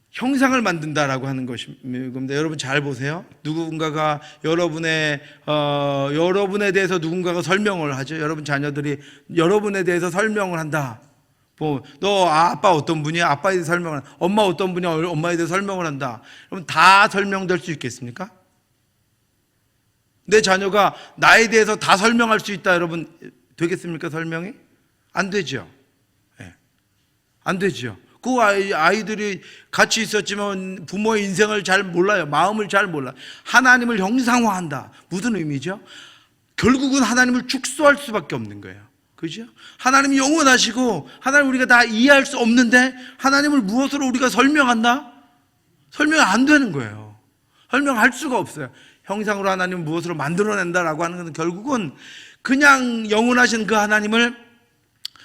형상을 만든다라고 하는 것입니다. 여러분 잘 보세요. 누군가가 여러분에 대해서 누군가가 설명을 하죠. 여러분 자녀들이 여러분에 대해서 설명을 한다. 너 아빠 어떤 분이야? 아빠에 대해서 설명을 한다. 엄마 어떤 분이야? 엄마에 대해서 설명을 한다. 그럼 다 설명될 수 있겠습니까? 내 자녀가 나에 대해서 다 설명할 수 있다, 여러분 되겠습니까? 설명이? 안 되죠. 안 되죠. 그 아이들이 같이 있었지만 부모의 인생을 잘 몰라요. 마음을 잘 몰라요. 하나님을 형상화한다. 무슨 의미죠? 결국은 하나님을 축소할 수밖에 없는 거예요. 그죠? 하나님이 영원하시고 하나님 우리가 다 이해할 수 없는데 하나님을 무엇으로 우리가 설명한다? 설명이 안 되는 거예요. 설명할 수가 없어요. 형상으로 하나님을 무엇으로 만들어낸다라고 하는 것은 결국은 그냥 영원하신 그 하나님을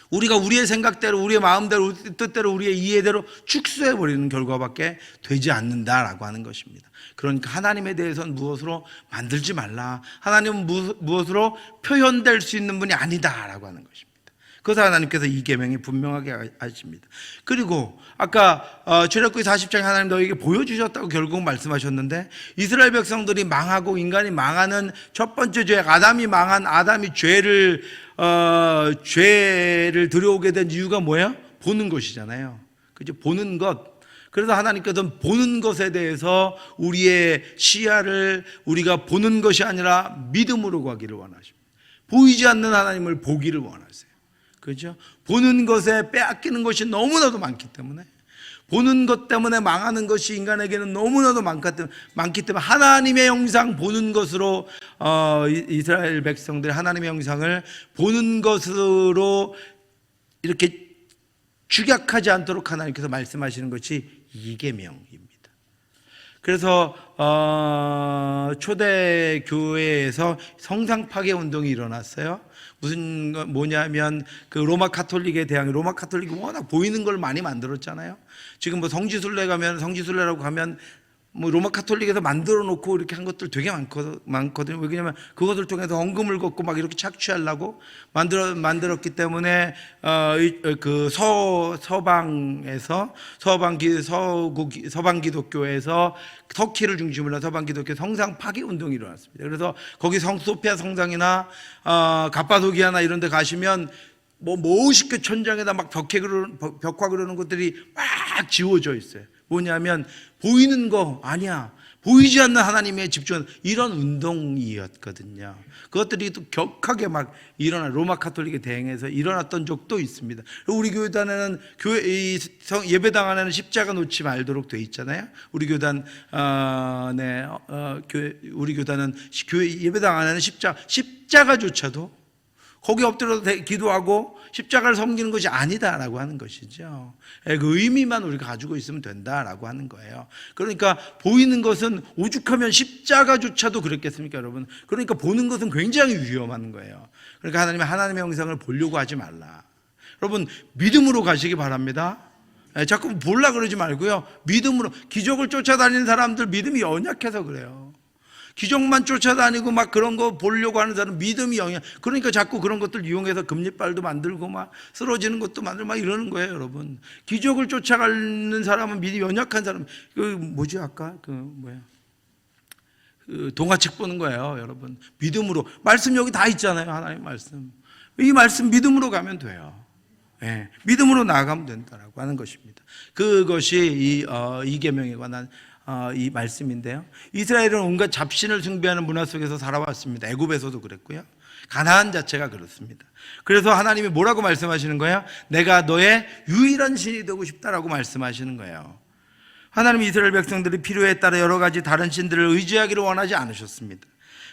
우리가 우리의 생각대로, 우리의 마음대로, 우리의 뜻대로, 우리의 이해대로 축소해버리는 결과밖에 되지 않는다라고 하는 것입니다. 그러니까 하나님에 대해서는 무엇으로 만들지 말라. 하나님은 무엇으로 표현될 수 있는 분이 아니다라고 하는 것입니다. 그래서 하나님께서 이 계명이 분명하게 하십니다. 그리고 아까 출애굽기 40장에 하나님 너에게 보여주셨다고 결국은 말씀하셨는데, 이스라엘 백성들이 망하고 인간이 망하는 첫 번째 죄, 아담이 죄를 들여오게 된 이유가 뭐예요? 보는 것이잖아요. 그죠? 보는 것. 그래서 하나님께서는 보는 것에 대해서 우리의 시야를 우리가 보는 것이 아니라 믿음으로 가기를 원하십니다. 보이지 않는 하나님을 보기를 원하세요. 그렇죠? 보는 것에 빼앗기는 것이 너무나도 많기 때문에, 보는 것 때문에 망하는 것이 인간에게는 너무나도 많기 때문에 하나님의 형상 보는 것으로 이스라엘 백성들이 하나님의 형상을 보는 것으로 이렇게 축약하지 않도록 하나님께서 말씀하시는 것이 이 계명입니다. 그래서 초대 교회에서 성상 파괴 운동이 일어났어요. 뭐냐면 그 로마 카톨릭에 대한, 로마 카톨릭이 워낙 보이는 걸 많이 만들었잖아요. 지금 뭐 성지순례라고 가면 뭐 로마 카톨릭에서 만들어 놓고 이렇게 한 것들 되게 많거든요. 왜냐면 그것을 통해서 헌금을 걷고 막 이렇게 착취하려고 만들었기 때문에 그 서방에서 서방 기독교에서 터키를 중심으로 서방 기독교 성상 파괴 운동이 일어났습니다. 그래서 거기 소피아 성상이나 갑바도기아나 이런 데 가시면 뭐 멋있게 천장에다 막 벽화 그러는 것들이 막 지워져 있어요. 뭐냐면 보이는 거 아니야, 보이지 않는 하나님에 집중하는 이런 운동이었거든요. 그것들이 또 격하게 막 로마 카톨릭에 대응해서 일어났던 적도 있습니다. 우리 교단에는 예배당 안에는 십자가 놓지 말도록 돼 있잖아요. 우리 교단은 예배당 안에는 십자가조차도 거기 엎드려서 기도하고 십자가를 섬기는 것이 아니다라고 하는 것이죠. 그 의미만 우리가 가지고 있으면 된다라고 하는 거예요. 그러니까 보이는 것은, 오죽하면 십자가조차도 그랬겠습니까, 여러분? 그러니까 보는 것은 굉장히 위험한 거예요. 그러니까 하나님의 형상을 보려고 하지 말라. 여러분, 믿음으로 가시기 바랍니다. 자꾸 볼라 그러지 말고요. 믿음으로. 기적을 쫓아다니는 사람들 믿음이 연약해서 그래요. 기적만 쫓아다니고 막 그런 거 보려고 하는 사람은 믿음이 그러니까 자꾸 그런 것들 이용해서 금리빨도 만들고 막 쓰러지는 것도 만들고 막 이러는 거예요, 여러분. 기적을 쫓아가는 사람은 믿음이 연약한 사람. 동화책 보는 거예요, 여러분. 믿음으로. 말씀 여기 다 있잖아요, 하나님 말씀. 이 말씀 믿음으로 가면 돼요. 네, 믿음으로 나아가면 된다라고 하는 것입니다. 그것이 이 계명에 관한 이 말씀인데요. 이스라엘은 온갖 잡신을 숭배하는 문화 속에서 살아왔습니다. 애굽에서도 그랬고요. 가나안 자체가 그렇습니다. 그래서 하나님이 뭐라고 말씀하시는 거예요? 내가 너의 유일한 신이 되고 싶다라고 말씀하시는 거예요. 하나님이 이스라엘 백성들이 필요에 따라 여러 가지 다른 신들을 의지하기를 원하지 않으셨습니다.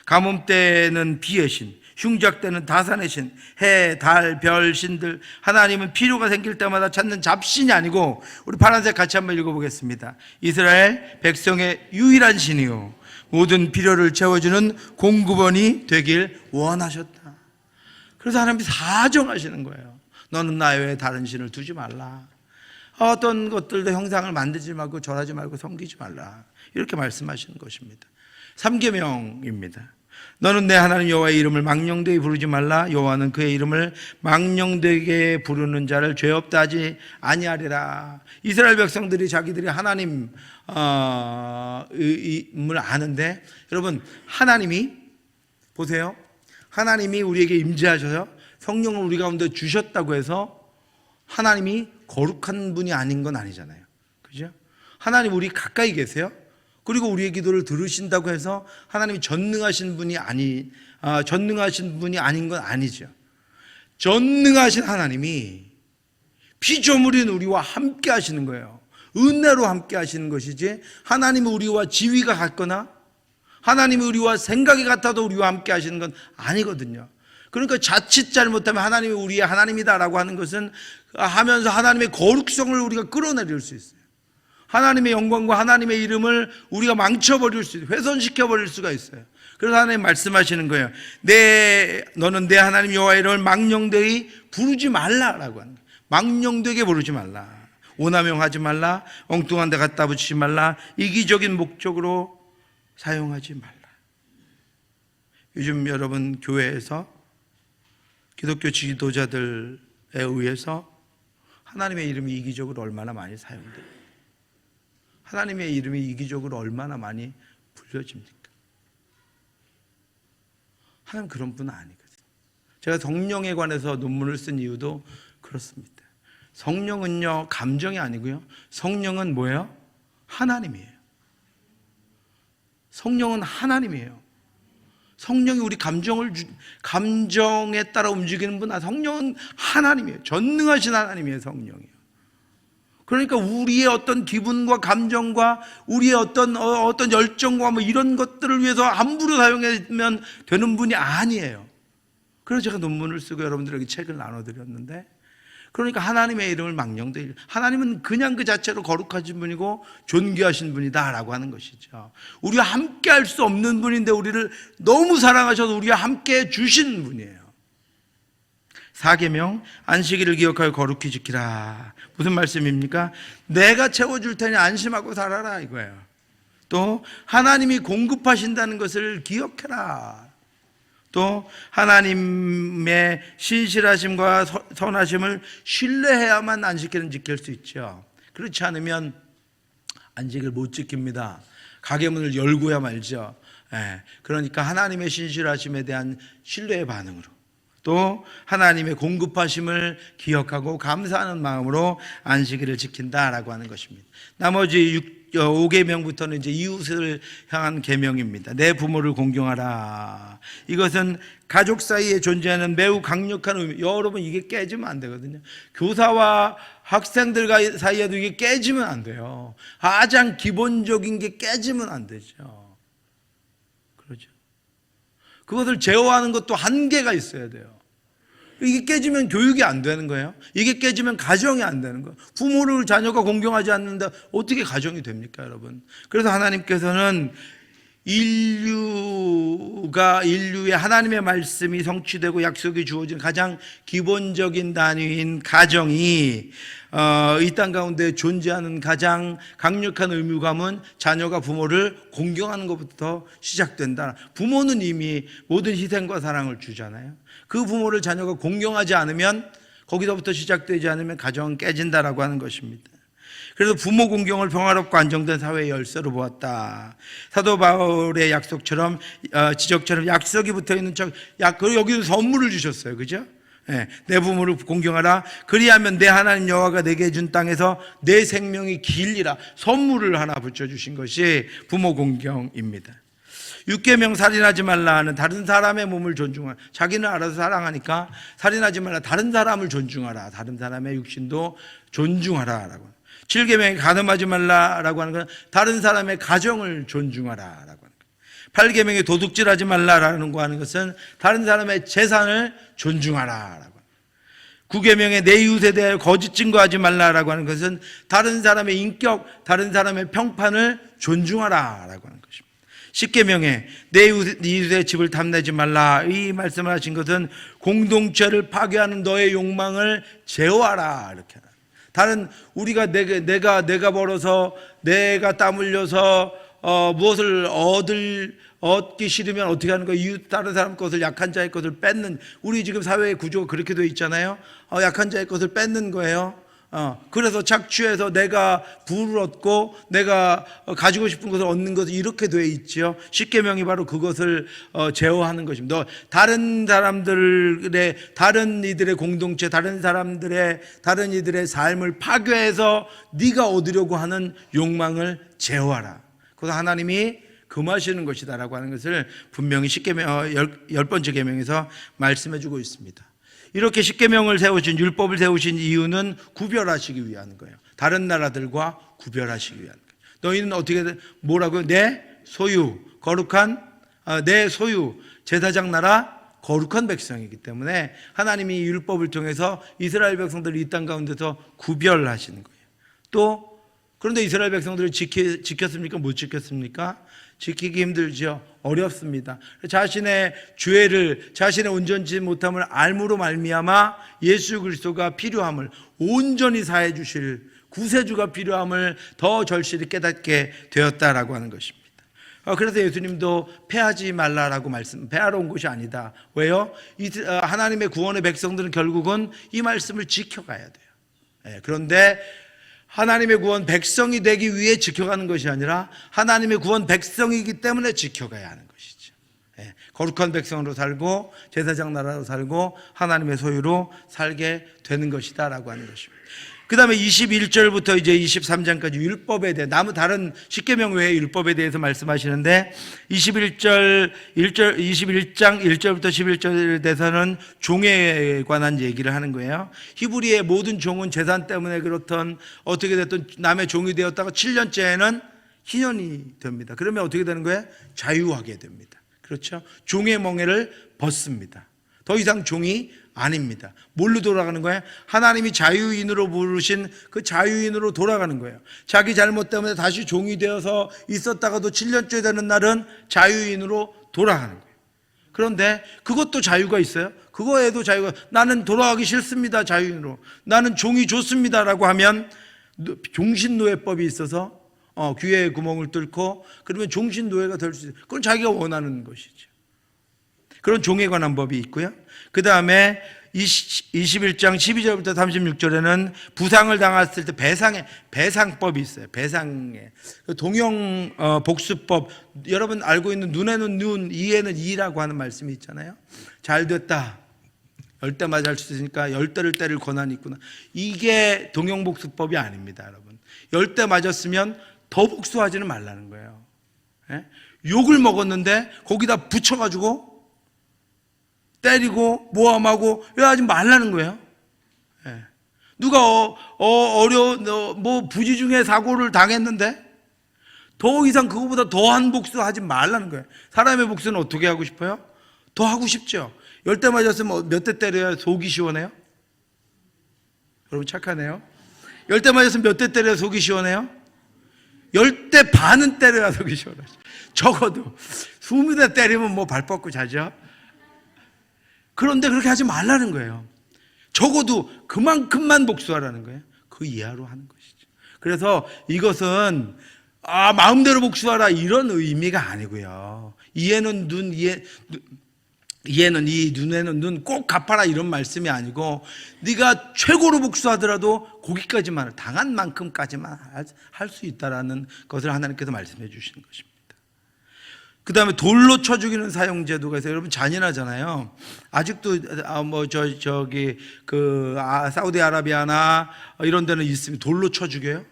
가뭄 때는 비의 신, 흉작 때는 다산의 신, 해, 달, 별 신들, 하나님은 필요가 생길 때마다 찾는 잡신이 아니고, 우리 파란색 같이 한번 읽어보겠습니다. 이스라엘 백성의 유일한 신이요 모든 필요를 채워주는 공급원이 되길 원하셨다. 그래서 하나님이 사정하시는 거예요. 너는 나 외에 다른 신을 두지 말라. 어떤 것들도 형상을 만들지 말고 절하지 말고 섬기지 말라. 이렇게 말씀하시는 것입니다. 3계명입니다. 너는 내 하나님 여호와의 이름을 망령되게 부르지 말라. 여호와는 그의 이름을 망령되게 부르는 자를 죄 없다 하지 아니하리라. 이스라엘 백성들이 자기들이 하나님을 아는데, 여러분, 하나님이 보세요. 하나님이 우리에게 임재하셔서 성령을 우리 가운데 주셨다고 해서 하나님이 거룩한 분이 아닌 건 아니잖아요. 그죠? 하나님 우리 가까이 계세요. 그리고 우리의 기도를 들으신다고 해서 하나님이 전능하신 분이 아닌 건 아니죠. 전능하신 하나님이 피조물인 우리와 함께 하시는 거예요. 은혜로 함께 하시는 것이지, 하나님이 우리와 지위가 같거나 하나님이 우리와 생각이 같아도 우리와 함께 하시는 건 아니거든요. 그러니까 자칫 잘못하면 하나님이 우리의 하나님이다라고 하는 것은 하면서 하나님의 거룩성을 우리가 끌어내릴 수 있어요. 하나님의 영광과 하나님의 이름을 우리가 망쳐버릴 수 있어요. 훼손시켜버릴 수가 있어요. 그래서 하나님 말씀하시는 거예요. 너는 내 하나님 여호와의 이름을 망령되이 부르지 말라라고 하는 거예요. 망령되게 부르지 말라. 오남용하지 말라. 엉뚱한 데 갖다 붙이지 말라. 이기적인 목적으로 사용하지 말라. 요즘 여러분 교회에서 기독교 지도자들에 의해서 하나님의 이름이 이기적으로 얼마나 많이 사용돼요. 하나님의 이름이 이기적으로 얼마나 많이 불려집니까? 하나님 그런 분은 아니거든요. 제가 성령에 관해서 논문을 쓴 이유도 그렇습니다. 성령은요, 감정이 아니고요. 성령은 뭐예요? 하나님이에요. 성령은 하나님이에요. 성령이 우리 감정에 따라 움직이는 분, 성령은 하나님이에요. 전능하신 하나님이에요, 성령이요. 그러니까 우리의 어떤 기분과 감정과 우리의 어떤 열정과 뭐 이런 것들을 위해서 함부로 사용하면 되는 분이 아니에요. 그래서 제가 논문을 쓰고 여러분들에게 책을 나눠드렸는데, 그러니까 하나님의 이름을 망령되이, 하나님은 그냥 그 자체로 거룩하신 분이고 존귀하신 분이다라고 하는 것이죠. 우리와 함께 할 수 없는 분인데 우리를 너무 사랑하셔서 우리와 함께 주신 분이에요. 4계명, 안식일을 기억하여 거룩히 지키라. 무슨 말씀입니까? 내가 채워줄 테니 안심하고 살아라 이거예요. 또 하나님이 공급하신다는 것을 기억해라. 또 하나님의 신실하심과 선하심을 신뢰해야만 안식일은 지킬 수 있죠. 그렇지 않으면 안식일 못 지킵니다. 가게 문을 열고야 말죠. 그러니까 하나님의 신실하심에 대한 신뢰의 반응으로, 또 하나님의 공급하심을 기억하고 감사하는 마음으로 안식일을 지킨다라고 하는 것입니다. 나머지 5계명부터는 이제 이웃을 향한 계명입니다. 내 부모를 공경하라. 이것은 가족 사이에 존재하는 매우 강력한 의미. 여러분, 이게 깨지면 안 되거든요. 교사와 학생들 사이에도 이게 깨지면 안 돼요. 가장 기본적인 게 깨지면 안 되죠. 그렇죠. 그것을 제어하는 것도 한계가 있어야 돼요. 이게 깨지면 교육이 안 되는 거예요. 이게 깨지면 가정이 안 되는 거예요. 부모를 자녀가 공경하지 않는다 어떻게 가정이 됩니까, 여러분? 그래서 하나님께서는 인류의 하나님의 말씀이 성취되고 약속이 주어진 가장 기본적인 단위인 가정이 이 땅 가운데 존재하는 가장 강력한 의무감은 자녀가 부모를 공경하는 것부터 시작된다. 부모는 이미 모든 희생과 사랑을 주잖아요. 그 부모를 자녀가 공경하지 않으면, 거기서부터 시작되지 않으면 가정은 깨진다라고 하는 것입니다. 그래서 부모 공경을 평화롭고 안정된 사회의 열쇠로 보았다. 사도 바울의 약속처럼, 지적처럼 약속이 붙어있는 그리고 여기도 선물을 주셨어요. 그죠? 내 부모를 공경하라. 그리하면 내 하나님 여호와가 내게 준 땅에서 내 생명이 길리라. 선물을 하나 붙여주신 것이 부모 공경입니다. 6계명, 살인하지 말라 하는, 다른 사람의 몸을 존중하라. 자기는 알아서 사랑하니까 살인하지 말라. 다른 사람을 존중하라. 다른 사람의 육신도 존중하라라고. 7계명에 간음하지 말라라고 하는 건 다른 사람의 가정을 존중하라라고 하는 거예요. 8계명에 도둑질하지 말라라는 거 하는 것은 다른 사람의 재산을 존중하라라고. 9계명에 내 이웃에 대하여 거짓 증거하지 말라라고 하는 것은 다른 사람의 인격, 다른 사람의 평판을 존중하라라고 하는 것입니다. 10계명에 내 이웃의 집을 탐내지 말라, 이 말씀을 하신 것은 공동체를 파괴하는 너의 욕망을 제어하라 이렇게 하라. 다른 우리가 내가 벌어서 내가 땀 흘려서 무엇을 얻기 싫으면 어떻게 하는 거예요? 이웃 다른 사람 것을, 약한 자의 것을 뺏는, 우리 지금 사회의 구조가 그렇게 되어 있잖아요. 약한 자의 것을 뺏는 거예요. 그래서 착취해서 내가 부를 얻고 내가 가지고 싶은 것을 얻는 것이 이렇게 되어 있죠. 십계명이 바로 그것을 제어하는 것입니다. 다른 사람들의, 다른 이들의 공동체, 다른 이들의 삶을 파괴해서 네가 얻으려고 하는 욕망을 제어하라. 그래서 하나님이 금하시는 것이다라고 하는 것을 분명히 십계명 10번째 계명에서 말씀해 주고 있습니다. 이렇게 십계명을 세우신, 율법을 세우신 이유는 구별하시기 위한 거예요. 다른 나라들과 구별하시기 위한 거예요. 너희는 어떻게, 뭐라고요? 내 소유, 거룩한, 내 소유, 제사장 나라, 거룩한 백성이기 때문에 하나님이 율법을 통해서 이스라엘 백성들을 이 땅 가운데서 구별하시는 거예요. 또 그런데 이스라엘 백성들을 지켰습니까? 못 지켰습니까? 지키기 힘들죠. 어렵습니다. 자신의 죄를, 자신의 온전치 못함을 알므로 말미암아 예수 그리스도가 필요함을, 온전히 사해 주실 구세주가 필요함을 더 절실히 깨닫게 되었다라고 하는 것입니다. 그래서 예수님도 패하지 말라라고 패하러 온 것이 아니다. 왜요? 하나님의 구원의 백성들은 결국은 이 말씀을 지켜가야 돼요. 그런데 하나님의 구원 백성이 되기 위해 지켜가는 것이 아니라 하나님의 구원 백성이기 때문에 지켜가야 하는 것이죠. 거룩한 백성으로 살고 제사장 나라로 살고 하나님의 소유로 살게 되는 것이다 라고 하는 것입니다. 그 다음에 21절부터 이제 23장까지 율법에 대해, 다른 십계명 외의 율법에 대해서 말씀하시는데 21장 1절부터 11절에 대해서는 종에 관한 얘기를 하는 거예요. 히브리의 모든 종은 재산 때문에 그렇던 어떻게 됐든 남의 종이 되었다가 7년째에는 희년이 됩니다. 그러면 어떻게 되는 거예요? 자유하게 됩니다. 그렇죠? 종의 멍에를 벗습니다. 더 이상 종이 아닙니다. 뭘로 돌아가는 거예요? 하나님이 자유인으로 부르신 그 자유인으로 돌아가는 거예요. 자기 잘못 때문에 다시 종이 되어서 있었다가도 7년째 되는 날은 자유인으로 돌아가는 거예요. 그런데 그것도 자유가 있어요? 그거에도 자유가, 나는 돌아가기 싫습니다, 자유인으로. 나는 종이 좋습니다라고 하면 종신노예법이 있어서 귀에 구멍을 뚫고 그러면 종신노예가 될 수 있어요. 그건 자기가 원하는 것이죠. 그런 종에 관한 법이 있고요. 그 다음에 21장 12절부터 36절에는 부상을 당했을 때 배상법이 있어요. 배상에 동형 복수법, 여러분 알고 있는 눈에는 눈, 이에는 이라고 하는 말씀이 있잖아요. 잘 됐다, 10대 맞을 수 있으니까 10대를 때릴 권한이 있구나. 이게 동형 복수법이 아닙니다, 여러분. 10대 맞았으면 더 복수하지는 말라는 거예요. 예? 욕을 먹었는데 거기다 붙여가지고 때리고 모함하고 이러지 말라는 거예요. 예. 누가 뭐 부지 중에 사고를 당했는데 더 이상 그거보다 더한 복수하지 말라는 거예요. 사람의 복수는 어떻게 하고 싶어요? 더 하고 싶죠. 10대 맞았으면 몇 대 때려야 속이 시원해요? 여러분 착하네요. 10대 맞았으면 몇 대 때려야 속이 시원해요? 10대 반은 때려야 속이 시원하죠. 적어도 20대 때리면 뭐 발 뻗고 자죠. 그런데 그렇게 하지 말라는 거예요. 적어도 그만큼만 복수하라는 거예요. 그 이하로 하는 것이죠. 그래서 이것은 마음대로 복수하라 이런 의미가 아니고요. 이에는 눈, 이에는 이, 눈에는 눈, 꼭 갚아라 이런 말씀이 아니고, 네가 최고로 복수하더라도 거기까지만, 당한 만큼까지만 할 수 있다라는 것을 하나님께서 말씀해 주시는 것입니다. 그 다음에 돌로 쳐 죽이는 사형 제도가 있어요. 여러분 잔인하잖아요. 아직도 사우디아라비아나 이런 데는 있습니다. 돌로 쳐 죽여요.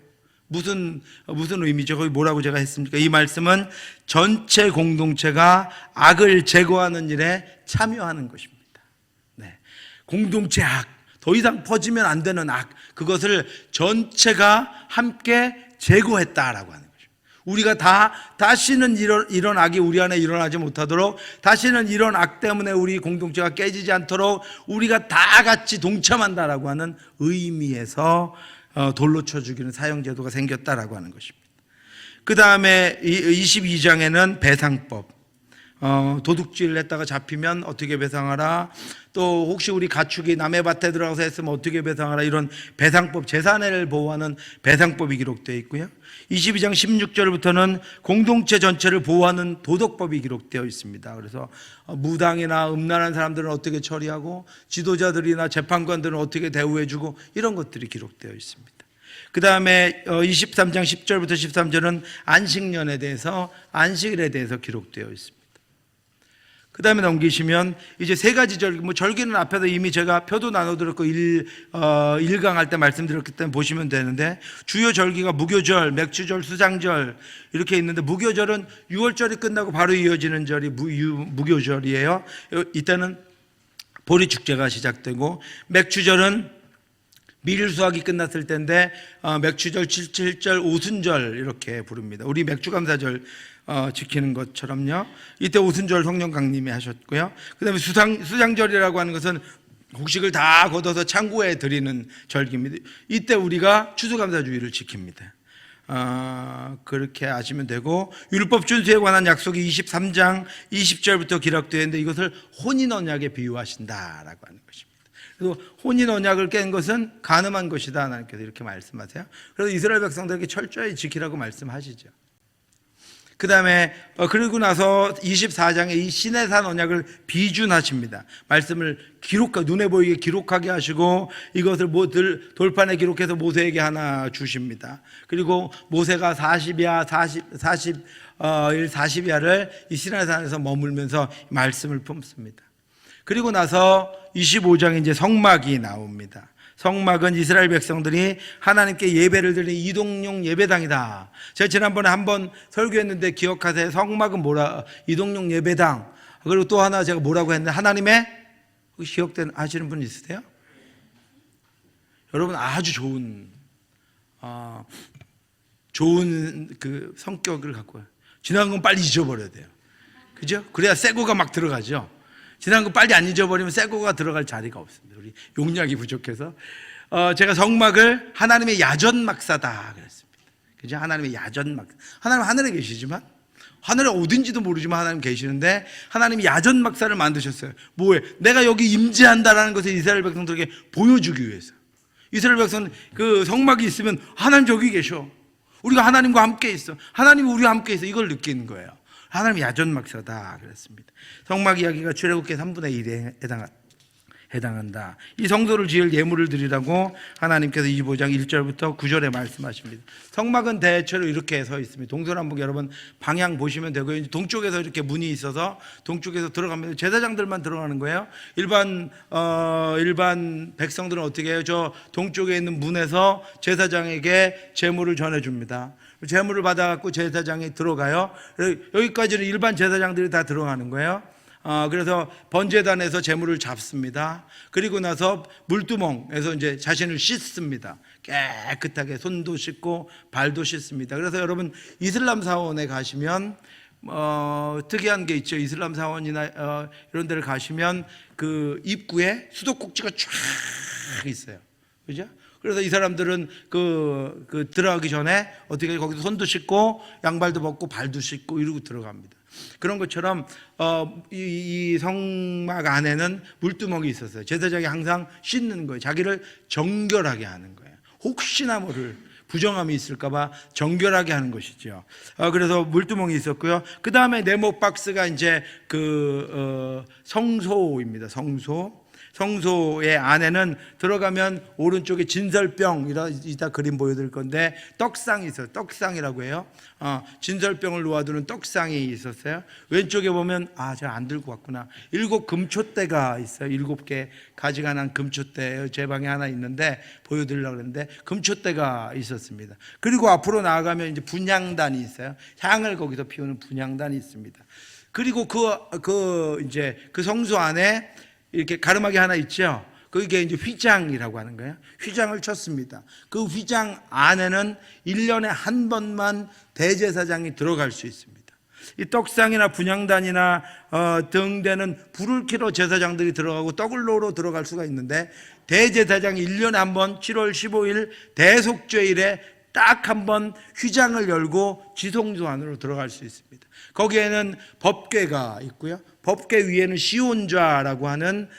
무슨 의미죠? 거기 뭐라고 제가 했습니까? 이 말씀은 전체 공동체가 악을 제거하는 일에 참여하는 것입니다. 네. 공동체 악, 더 이상 퍼지면 안 되는 악, 그것을 전체가 함께 제거했다라고 하는 거죠. 우리가 다시는 이런 악이 우리 안에 일어나지 못하도록, 다시는 이런 악 때문에 우리 공동체가 깨지지 않도록 우리가 다 같이 동참한다라고 하는 의미에서 돌로 쳐 죽이는 사형제도가 생겼다라고 하는 것입니다. 그 다음에 22장에는 배상법, 도둑질을 했다가 잡히면 어떻게 배상하라, 또 혹시 우리 가축이 남의 밭에 들어가서 했으면 어떻게 배상하라, 이런 배상법, 재산을 보호하는 배상법이 기록되어 있고요. 22장 16절부터는 공동체 전체를 보호하는 도덕법이 기록되어 있습니다. 그래서 무당이나 음란한 사람들은 어떻게 처리하고, 지도자들이나 재판관들은 어떻게 대우해주고, 이런 것들이 기록되어 있습니다. 그 다음에 23장 10절부터 13절은 안식년에 대해서, 안식일에 대해서 기록되어 있습니다. 그 다음에 넘기시면 이제 세 가지 절기, 절기는 앞에서 이미 제가 표도 나눠드렸고 1강 할 때 말씀드렸기 때문에 보시면 되는데, 주요 절기가 무교절, 맥주절, 수장절 이렇게 있는데, 무교절은 6월절이 끝나고 바로 이어지는 절이 무교절이에요. 이때는 보리축제가 시작되고, 맥주절은 밀 수확이 끝났을 때인데 맥주절, 칠칠절, 오순절 이렇게 부릅니다. 우리 맥주감사절 지키는 것처럼요. 이때 오순절 성령 강림이 하셨고요. 그 다음에 수장절이라고 하는 것은 곡식을 다 걷어서 창고에 드리는 절기입니다. 이때 우리가 추수감사주의를 지킵니다. 그렇게 아시면 되고, 율법 준수에 관한 약속이 23장 20절부터 기록되어 있는데, 이것을 혼인 언약에 비유하신다라고 하는 것입니다. 그리고 혼인 언약을 깬 것은 간음한 것이다, 하나님께서 이렇게 말씀하세요. 그래서 이스라엘 백성들에게 철저히 지키라고 말씀하시죠. 그 다음에 그리고 나서 24장에 이 시내산 언약을 비준하십니다. 말씀을 눈에 보이게 기록하게 하시고, 이것을 돌판에 기록해서 모세에게 하나 주십니다. 그리고 모세가 40야를 이 시내산에서 머물면서 말씀을 품습니다. 그리고 나서 25장에 이제 성막이 나옵니다. 성막은 이스라엘 백성들이 하나님께 예배를 드리는 이동용 예배당이다. 제가 지난번에 한번 설교했는데 기억하세요? 성막은 이동용 예배당. 그리고 또 하나 제가 뭐라고 했는데, 하나님의, 하시는 분 있으세요? 여러분 아주 좋은 그 성격을 갖고, 지나간 건 빨리 잊어버려야 돼요. 그죠? 그래야 새 거가 막 들어가죠. 지난 거 빨리 안 잊어버리면 새 거가 들어갈 자리가 없습니다. 우리 용량이 부족해서. 제가 성막을 하나님의 야전막사다 그랬습니다. 그죠? 하나님의 야전막사. 하나님 하늘에 계시지만, 하늘에 어딘지도 모르지만 하나님 계시는데, 하나님이 야전막사를 만드셨어요. 뭐에? 내가 여기 임재한다라는 것을 이스라엘 백성들에게 보여주기 위해서. 이스라엘 백성은 그 성막이 있으면 하나님 저기 계셔. 우리가 하나님과 함께 있어. 하나님이 우리와 함께 있어. 이걸 느끼는 거예요. 하나님의 야전막사다 그랬습니다. 성막 이야기가 출애굽기 3분의 1에 해당한다. 이 성소를 지을 예물을 드리라고 하나님께서 25장 1절부터 9절에 말씀하십니다. 성막은 대체로 이렇게 서 있습니다. 동서남북 여러분 방향 보시면 되고요. 동쪽에서 이렇게 문이 있어서 동쪽에서 들어가면 제사장들만 들어가는 거예요. 일반 백성들은 어떻게 해요? 저 동쪽에 있는 문에서 제사장에게 제물을 전해줍니다. 제물을 받아갖고 제사장이 들어가요. 여기까지는 일반 제사장들이 다 들어가는 거예요. 그래서 번제단에서 제물을 잡습니다. 그리고 나서 물두멍에서 이제 자신을 씻습니다. 깨끗하게 손도 씻고 발도 씻습니다. 그래서 여러분 이슬람 사원에 가시면 특이한 게 있죠. 이슬람 사원이나 이런 데를 가시면 그 입구에 수도꼭지가 쫙 있어요. 그죠? 그래서 이 사람들은 그 들어가기 전에 어떻게 거기서 손도 씻고 양발도 벗고 발도 씻고 이러고 들어갑니다. 그런 것처럼 이 성막 안에는 물두멍이 있었어요. 제사장이 항상 씻는 거예요. 자기를 정결하게 하는 거예요. 혹시나 모를 부정함이 있을까봐 정결하게 하는 것이죠. 그래서 물두멍이 있었고요. 그 다음에 네모 박스가 이제 성소입니다. 성소의 안에는 들어가면 오른쪽에 진설병, 이따 그림 보여드릴 건데 떡상이 있어요. 떡상이라고 해요. 진설병을 놓아두는 떡상이 있었어요. 왼쪽에 보면 제가 안 들고 왔구나. 7 금초대가 있어요. 7개 가지가 난 금초대 제 방에 하나 있는데 보여드리려고 했는데 금초대가 있었습니다. 그리고 앞으로 나아가면 이제 분향단이 있어요. 향을 거기서 피우는 분향단이 있습니다. 그리고 이제 그 성소 안에 이렇게 가르마기 하나 있죠. 그게 이제 휘장이라고 하는 거예요. 휘장을 쳤습니다. 그 휘장 안에는 1년에 한 번만 대제사장이 들어갈 수 있습니다. 이 떡상이나 분향단이나 등대는 불을 켜러 제사장들이 들어가고 떡을 놓으러 들어갈 수가 있는데, 대제사장이 1년에 한 번 7월 15일 대속죄일에 딱 한 번 휘장을 열고 지성소 안으로 들어갈 수 있습니다. 거기에는 법궤가 있고요. 법궤 위에는 시온좌라고 하는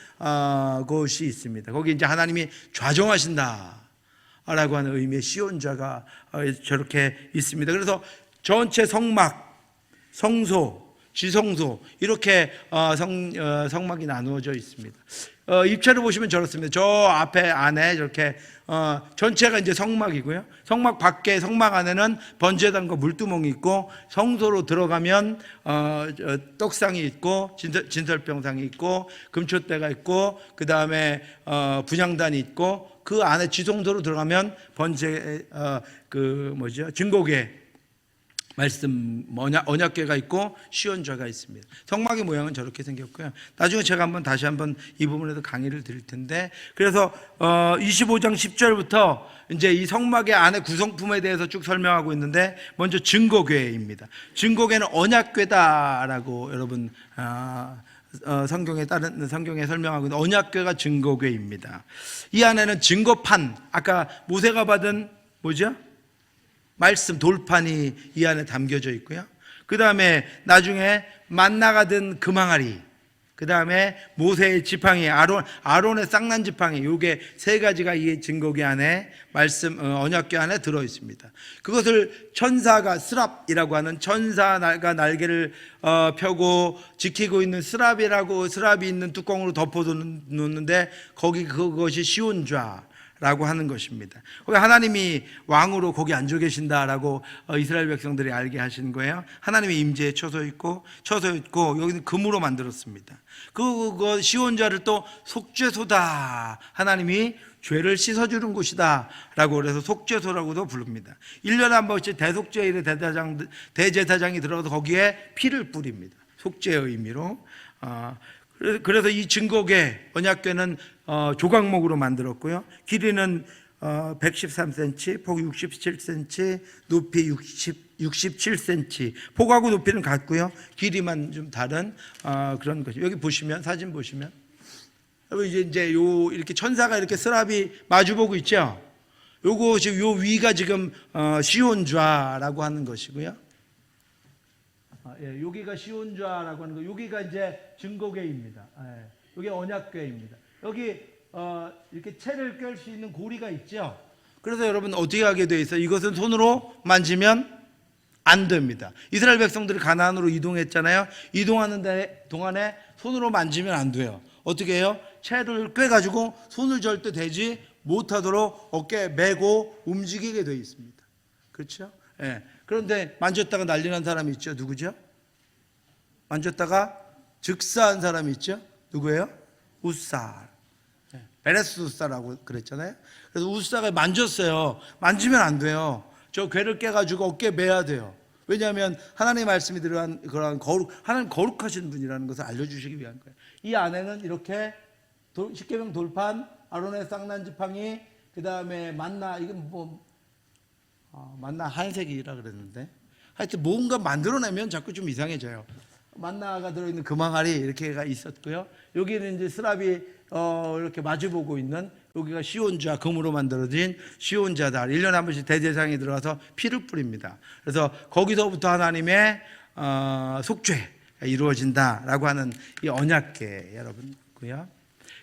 곳이 있습니다. 거기 이제 하나님이 좌정하신다라고 하는 의미의 시온좌가 저렇게 있습니다. 그래서 전체 성막, 성소, 지성소 이렇게 성막이 나누어져 있습니다. 입체로 보시면 저렇습니다. 저 앞에 안에 이렇게 전체가 이제 성막이고요. 성막 밖에, 성막 안에는 번제단과 물두멍이 있고, 성소로 들어가면 떡상이 있고 진설병상이 있고 금초대가 있고, 그 다음에 분향단이 있고, 그 안에 지성소로 들어가면 증거궤 말씀 언약궤가 있고 시온좌가 있습니다. 성막의 모양은 저렇게 생겼고요. 나중에 제가 다시 한번 이 부분에서 강의를 드릴 텐데, 그래서 25장 10절부터 이제 이 성막의 안에 구성품에 대해서 쭉 설명하고 있는데, 먼저 증거궤입니다. 증거궤는 언약궤다라고 여러분 성경에 설명하고 있는 언약궤가 증거궤입니다. 이 안에는 증거판, 아까 모세가 받은 말씀 돌판이 이 안에 담겨져 있고요. 그 다음에 나중에 만나가 든 금항아리, 그 다음에 모세의 지팡이, 아론의 쌍난 지팡이, 요게 3가지가 이 증거궤 안에 언약궤 안에 들어 있습니다. 그것을 천사가 스랍이라고 하는 천사가 날개를 펴고 지키고 있는 스랍이 있는 뚜껑으로 덮어 놓는데, 그것이 시온좌 라고 하는 것입니다. 거기 하나님이 왕으로 거기 앉아 계신다라고 이스라엘 백성들이 알게 하신 거예요. 하나님의 임재에 처서 있고 여기는 금으로 만들었습니다. 그거 시온좌를 또 속죄소다, 하나님이 죄를 씻어주는 곳이다 라고 그래서 속죄소라고도 부릅니다. 1년에 한 번씩 대속죄일에 대제사장이 들어가서 거기에 피를 뿌립니다. 속죄의 의미로. 그래서 이 증거궤, 언약궤는 조각목으로 만들었고요. 길이는 113cm, 폭 67cm, 높이 67cm. 폭하고 높이는 같고요. 길이만 좀 다른 그런 것이. 여기 보시면 사진 보시면 여러분 이제 요 이렇게 천사가 이렇게 스랍이 마주보고 있죠. 요거 지금 요 위가 지금 시온좌라고 하는 것이고요. 예, 여기가 시온좌라고 하는 거. 여기가 이제 증거궤입니다. 예, 여기 언약궤입니다. 여기 이렇게 채를 꿰 수 있는 고리가 있죠. 그래서 여러분 어떻게 하게 돼 있어요? 이것은 손으로 만지면 안 됩니다. 이스라엘 백성들이 가나안으로 이동했잖아요. 이동하는 동안에 손으로 만지면 안 돼요. 어떻게 해요? 채를 꿰가지고 손을 절대 대지 못하도록 어깨에 메고 움직이게 되어 있습니다. 그렇죠? 예. 그런데 만졌다가 난리 난 사람이 있죠. 누구죠? 만졌다가 즉사한 사람이 있죠. 누구예요? 우사. 베레스 우사라고 그랬잖아요. 그래서 우사가 만졌어요. 만지면 안 돼요. 저 괴를 깨가지고 어깨에 매야 돼요. 왜냐하면 하나님의 말씀이 들어간 그러한 하나님 거룩하신 분이라는 것을 알려주시기 위한 거예요. 이 안에는 이렇게 십계명 돌판, 아론의 쌍난 지팡이, 그 다음에 만나, 이건 만나 한색이라 그랬는데 하여튼 뭔가 만들어내면 자꾸 좀 이상해져요. 만나가 들어있는 금항아리 이렇게가 있었고요. 여기는 이제 스랍이 이렇게 마주보고 있는, 여기가 시온좌, 금으로 만들어진 시온좌다. 1년에 한 번씩 대제사장이 들어가서 피를 뿌립니다. 그래서 거기서부터 하나님의 속죄가 이루어진다라고 하는 이 언약궤 여러분고요.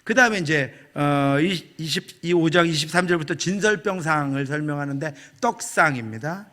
그 다음에 이제 5장 23절부터 진설병상을 설명하는데 떡상입니다.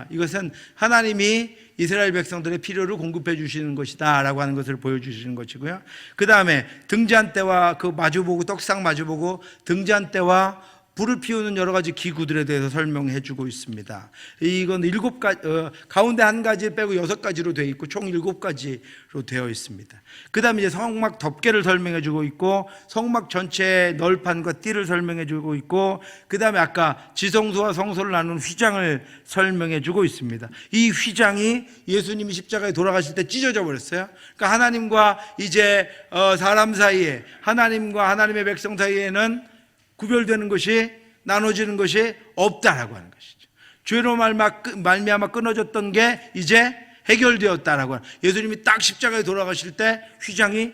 이것은 하나님이 이스라엘 백성들의 필요를 공급해 주시는 것이다 라고 하는 것을 보여주시는 것이고요. 그 다음에 등잔대와 그 마주보고, 떡상 마주보고 등잔대와 불을 피우는 여러 가지 기구들에 대해서 설명해 주고 있습니다. 이건 7가지, 가운데 한 가지 빼고 6가지로 되어 있고 총 7가지로 되어 있습니다. 그 다음에 이제 성막 덮개를 설명해 주고 있고, 성막 전체의 널판과 띠를 설명해 주고 있고, 그 다음에 아까 지성소와 성소를 나눈 휘장을 설명해 주고 있습니다. 이 휘장이 예수님이 십자가에 돌아가실 때 찢어져 버렸어요. 그러니까 하나님과 이제 사람 사이에, 하나님과 하나님의 백성 사이에는 구별되는 것이, 나눠지는 것이 없다라고 하는 것이죠. 죄로 말미암아 끊어졌던 게 이제 해결되었다라고 하는, 예수님이 딱 십자가에 돌아가실 때 휘장이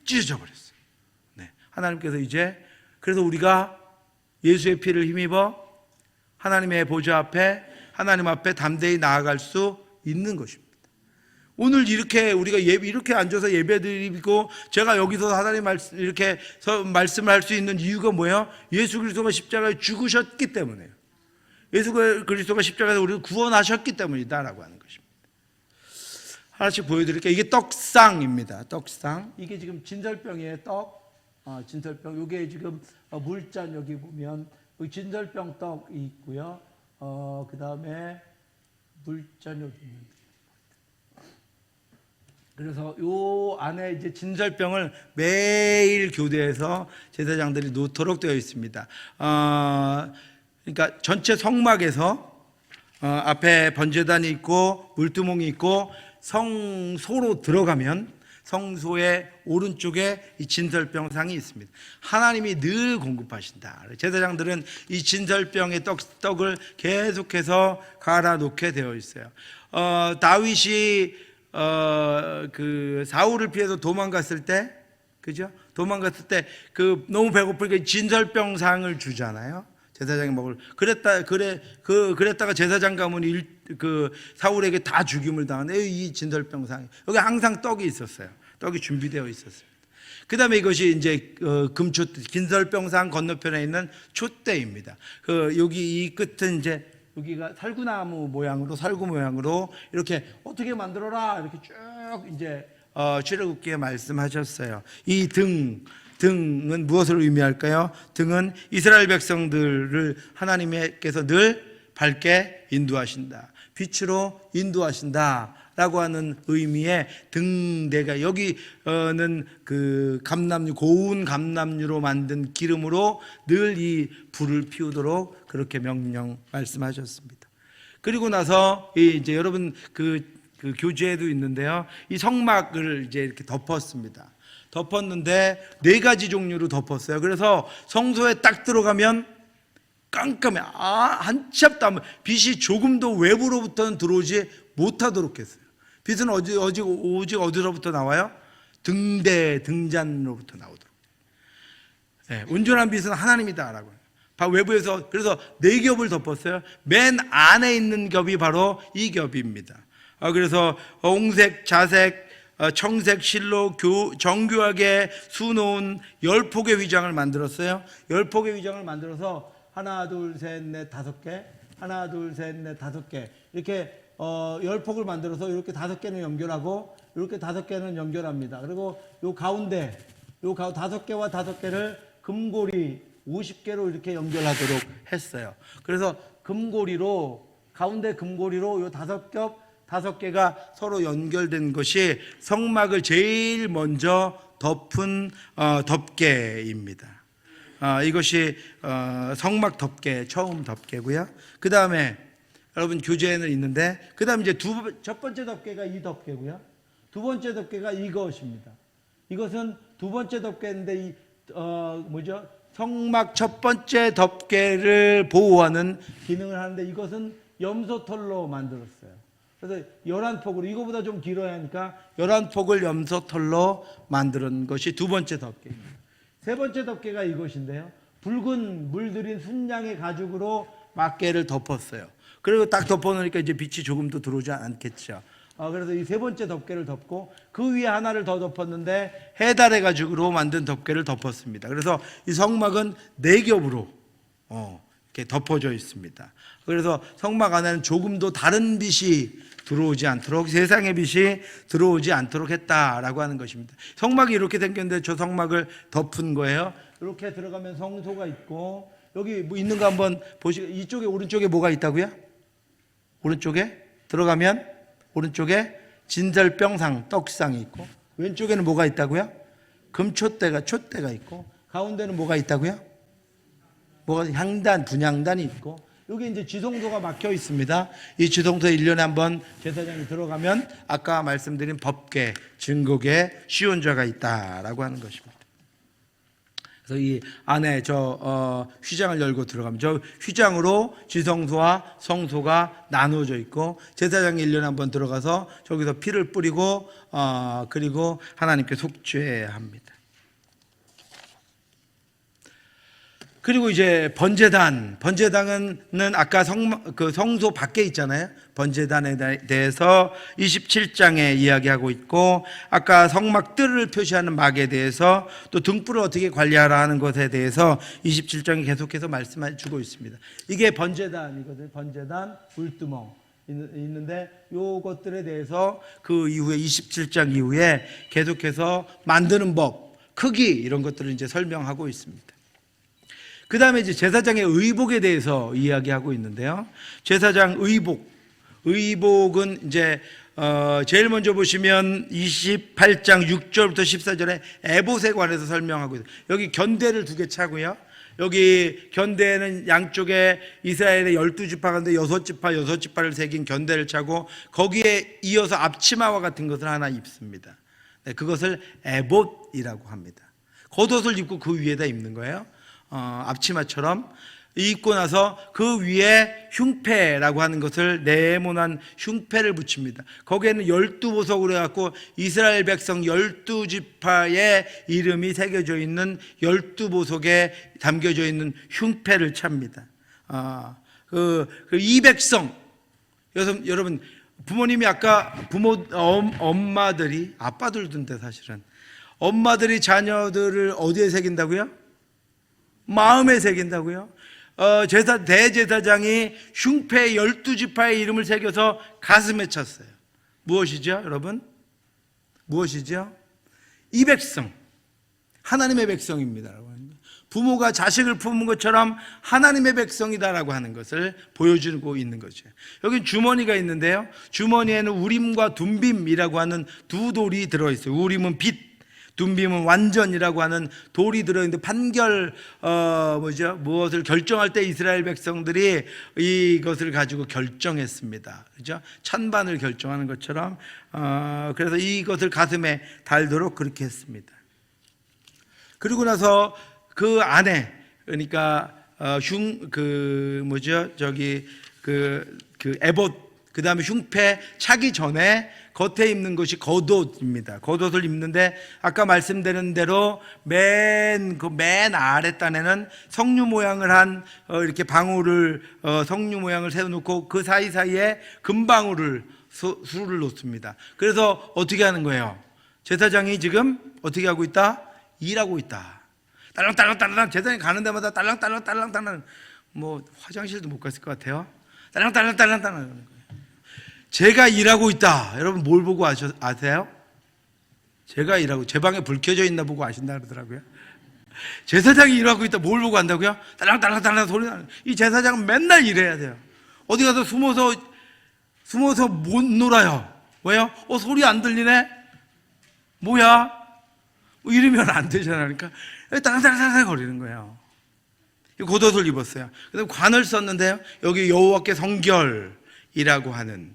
찢어져 버렸어요. 네. 하나님께서 이제, 그래서 우리가 예수의 피를 힘입어 하나님의 보좌 앞에, 하나님 앞에 담대히 나아갈 수 있는 것입니다. 오늘 이렇게 우리가 이렇게 앉아서 예배드리고 제가 여기서 하나님 말씀 이렇게 말씀을 할 수 있는 이유가 뭐예요? 예수 그리스도가 십자가에 죽으셨기 때문에요. 예수 그리스도가 십자가에서 우리를 구원하셨기 때문이다라고 하는 것입니다. 하나씩 보여드릴게요. 이게 떡상입니다. 떡상. 이게 지금 진설병이에요. 진설병. 이게 지금 물잔, 여기 보면 진설병 떡이 있고요. 그 다음에 물잔 여기 있는데. 그래서 요 안에 이제 진설병을 매일 교대에서 제사장들이 놓도록 되어 있습니다. 그러니까 전체 성막에서 앞에 번제단이 있고 물두멍이 있고, 성소로 들어가면 성소의 오른쪽에 이 진설병상이 있습니다. 하나님이 늘 공급하신다. 제사장들은 이 진설병의 떡을 계속해서 갈아 놓게 되어 있어요. 다윗이 그 사울을 피해서 도망갔을 때, 그죠? 도망갔을 때 너무 배고프니까 진설병상을 주잖아요. 제사장이 먹을. 그랬다가 제사장 가문이 사울에게 다 죽임을 당하는데, 이 진설병상, 여기 항상 떡이 있었어요. 떡이 준비되어 있었습니다. 그 다음에 이것이 이제 금촛대, 진설병상 건너편에 있는 촛대입니다. 여기 이 끝은 이제 여기가 살구 모양으로 이렇게 어떻게 만들어라 이렇게 쭉 이제 출애굽기에 말씀하셨어요. 이 등은 무엇을 의미할까요? 등은 이스라엘 백성들을 하나님께서 늘 밝게 인도하신다, 빛으로 인도하신다 라고 하는 의미의 등대가, 여기는 그 감람류, 고운 감람류로 만든 기름으로 늘 이 불을 피우도록 그렇게 명령 말씀하셨습니다. 그리고 나서 이제 여러분 그 교재에도 있는데요, 이 성막을 이제 이렇게 덮었습니다. 덮었는데 4가지 종류로 덮었어요. 그래서 성소에 딱 들어가면 깜깜해. 한치 앞도 안 보여. 빛이 조금도 외부로부터는 들어오지 못하도록 했어요. 빛은 오직 어디로부터 나와요? 등잔으로부터 나오도록. 네, 온전한 빛은 하나님이다라고. 외부에서 그래서 4겹을 덮었어요. 맨 안에 있는 겹이 바로 이 겹입니다. 그래서 홍색, 자색, 청색 실로 정교하게 수놓은 10폭의 휘장을 만들었어요. 10폭의 휘장을 만들어서 하나, 둘, 셋, 넷, 5개, 하나, 둘, 셋, 넷, 5개 이렇게 10폭을 만들어서 이렇게 5개는 연결하고 이렇게 5개는 연결합니다. 그리고 요 가운데 5개와 5개를 금고리 50개로 이렇게 연결하도록 했어요. 그래서 가운데 금고리로 요 5개가 서로 연결된 것이 성막을 제일 먼저 덮은 덮개입니다. 이것이 성막 덮개, 처음 덮개고요. 그 다음에 여러분 교재에는 있는데, 그 다음에 이제 첫 번째 덮개가 이 덮개고요. 두 번째 덮개가 이것입니다. 이것은 두 번째 덮개인데 성막 첫 번째 덮개를 보호하는 기능을 하는데, 이것은 염소털로 만들었어요. 그래서 11폭으로, 이거보다 좀 길어야 하니까 11폭을 염소털로 만드는 것이 두 번째 덮개입니다. 세 번째 덮개가 이것인데요. 붉은 물들인 순양의 가죽으로 막개를 덮었어요. 그리고 딱 덮어놓으니까 이제 빛이 조금도 들어오지 않겠죠. 그래서 이 세 번째 덮개를 덮고 그 위에 하나를 더 덮었는데 해달의 가죽으로 만든 덮개를 덮었습니다. 그래서 이 성막은 4겹으로 이렇게 덮어져 있습니다. 그래서 성막 안에는 조금도 다른 빛이 들어오지 않도록, 세상의 빛이 들어오지 않도록 했다라고 하는 것입니다. 성막이 이렇게 생겼는데 저 성막을 덮은 거예요. 이렇게 들어가면 성소가 있고, 여기 뭐 있는 거 한번 보시고, 이쪽에 오른쪽에 뭐가 있다고요? 오른쪽에 들어가면 오른쪽에 진설병상, 떡상이 있고, 왼쪽에는 뭐가 있다고요? 촛대가 있고, 가운데는 뭐가 있다고요? 향단, 분향단이 있고, 여기 이제 지성소가 막혀 있습니다. 이 지성소에 1년에 한번 제사장이 들어가면 아까 말씀드린 법궤, 증거궤, 시온좌가 있다라고 하는 것입니다. 그래서 이 안에 휘장을 열고 들어가면 저 휘장으로 지성소와 성소가 나누어져 있고, 제사장이 1년에 한번 들어가서 저기서 피를 뿌리고 그리고 하나님께 속죄해야 합니다. 그리고 이제 번제단은 아까 성소 밖에 있잖아요. 번제단에 대해서 27장에 이야기하고 있고, 아까 성막 뜰을 표시하는 막에 대해서, 또 등불을 어떻게 관리하라 하는 것에 대해서 27장이 계속해서 말씀해 주고 있습니다. 이게 번제단이거든요. 번제단, 불두멍 있는데, 요것들에 대해서 그 이후에 27장 이후에 계속해서 만드는 법, 크기 이런 것들을 이제 설명하고 있습니다. 그 다음에 이제 제사장의 의복에 대해서 이야기하고 있는데요. 제사장 의복은 이제 제일 먼저 보시면 28장 6절부터 14절에 에봇에 관해서 설명하고 있어요. 여기 견대를 2개 차고요. 여기 견대에는 양쪽에 이스라엘의 12지파 가운데 6지파를 새긴 견대를 차고, 거기에 이어서 앞치마와 같은 것을 하나 입습니다. 네, 그것을 에봇이라고 합니다. 겉옷을 입고 그 위에다 입는 거예요. 앞치마처럼 입고 나서 그 위에 흉패라고 하는 것을, 네모난 흉패를 붙입니다. 거기에는 12보석으로 해갖고 이스라엘 백성 12지파의 이름이 새겨져 있는 12보석에 담겨져 있는 흉패를 찹니다. 이 백성, 여러분 부모님이 아까 엄마들이, 아빠들도인데 사실은 엄마들이 자녀들을 어디에 새긴다고요? 마음에 새긴다고요? 대제사장이 흉패 12지파의 이름을 새겨서 가슴에 찼어요. 무엇이죠, 여러분? 무엇이죠? 이 백성, 하나님의 백성입니다. 부모가 자식을 품은 것처럼 하나님의 백성이다라고 하는 것을 보여주고 있는 거죠. 여기 주머니가 있는데요. 주머니에는 우림과 둠빔이라고 하는 두 돌이 들어있어요. 우림은 빛, 둠빔은 완전이라고 하는 돌이 들어있는데, 무엇을 결정할 때 이스라엘 백성들이 이것을 가지고 결정했습니다. 그죠? 찬반을 결정하는 것처럼, 그래서 이것을 가슴에 달도록 그렇게 했습니다. 그리고 나서 그 안에, 그러니까 에봇, 그 다음에 흉패 차기 전에 겉에 입는 것이 겉옷입니다. 겉옷을 입는데 아까 말씀드린 대로 맨 아랫단에는 석류 모양을 한 이렇게 방울을 석류 모양을 세워놓고 그 사이사이에 금방울을 수를 놓습니다. 그래서 어떻게 하는 거예요? 제사장이 지금 어떻게 하고 있다? 일하고 있다. 딸랑딸랑딸랑 제사장이 가는 데마다 딸랑딸랑딸랑딸랑 뭐 화장실도 못 갔을 것 같아요. 딸랑딸랑딸랑딸랑 제가 일하고 있다. 여러분 뭘 보고 아세요? 제가 일하고 제 방에 불 켜져 있나 보고 아신다 그러더라고요. 제사장이 일하고 있다. 뭘 보고 안다고요? 딸랑딸랑딸랑 소리 나는. 이 제사장은 맨날 일해야 돼요. 어디 가서 숨어서 못 놀아요. 왜요? 소리 안 들리네? 뭐야? 이러면 안 되잖아. 그러니까 딸랑딸랑 거리는 거예요. 겉옷을 입었어요. 그다음에 관을 썼는데요. 여기 여호와께 성결이라고 하는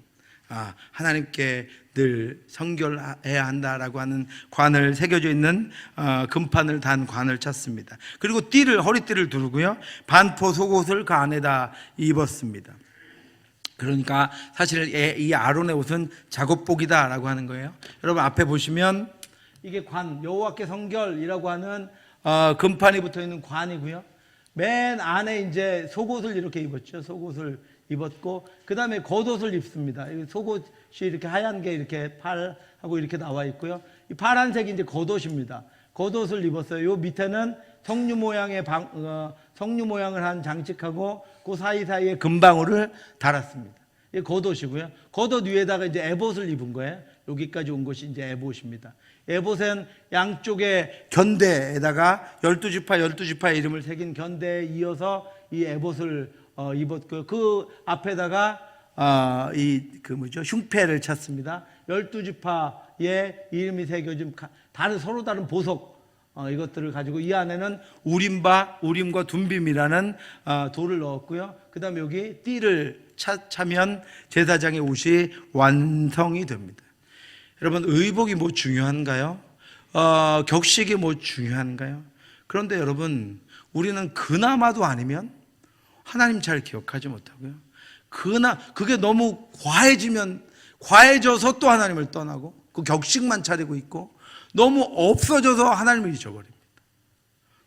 하나님께 늘 성결해야 한다라고 하는 관을 새겨져 있는 금판을 단 관을 찾습니다. 그리고 허리띠를 두르고요. 반포 속옷을 그 안에다 입었습니다. 그러니까 사실 이 아론의 옷은 작업복이다라고 하는 거예요. 여러분 앞에 보시면 이게 여호와께 성결이라고 하는 금판이 붙어 있는 관이고요. 맨 안에 이제 속옷을 이렇게 입었죠. 속옷을 입었고 그 다음에 겉옷을 입습니다. 속옷이 이렇게 하얀 게 이렇게 팔하고 이렇게 나와 있고요. 이 파란색이 이제 겉옷입니다. 겉옷을 입었어요. 요 밑에는 석류 모양을 한 장식하고 그 사이사이에 금방울을 달았습니다. 이 겉옷이고요. 겉옷 위에다가 이제 에봇을 입은 거예요. 여기까지 온 것이 이제 에봇입니다. 에봇은 양쪽에 견대에다가 12지파의 이름을 새긴 견대에 이어서 이 에봇을 입었고요. 그 앞에다가 흉패를 찾습니다. 12지파의 이름이 새겨진 서로 다른 보석 이것들을 가지고 이 안에는 우림과 둠빔이라는 돌을 넣었고요. 그 다음에 여기 띠를 차면 제사장의 옷이 완성이 됩니다. 여러분 의복이 뭐 중요한가요? 격식이 뭐 중요한가요? 그런데 여러분 우리는 그나마도 아니면 하나님 잘 기억하지 못하고요. 그게 너무 과해져서 또 하나님을 떠나고 그 격식만 차리고 있고 너무 없어져서 하나님을 잊어버립니다.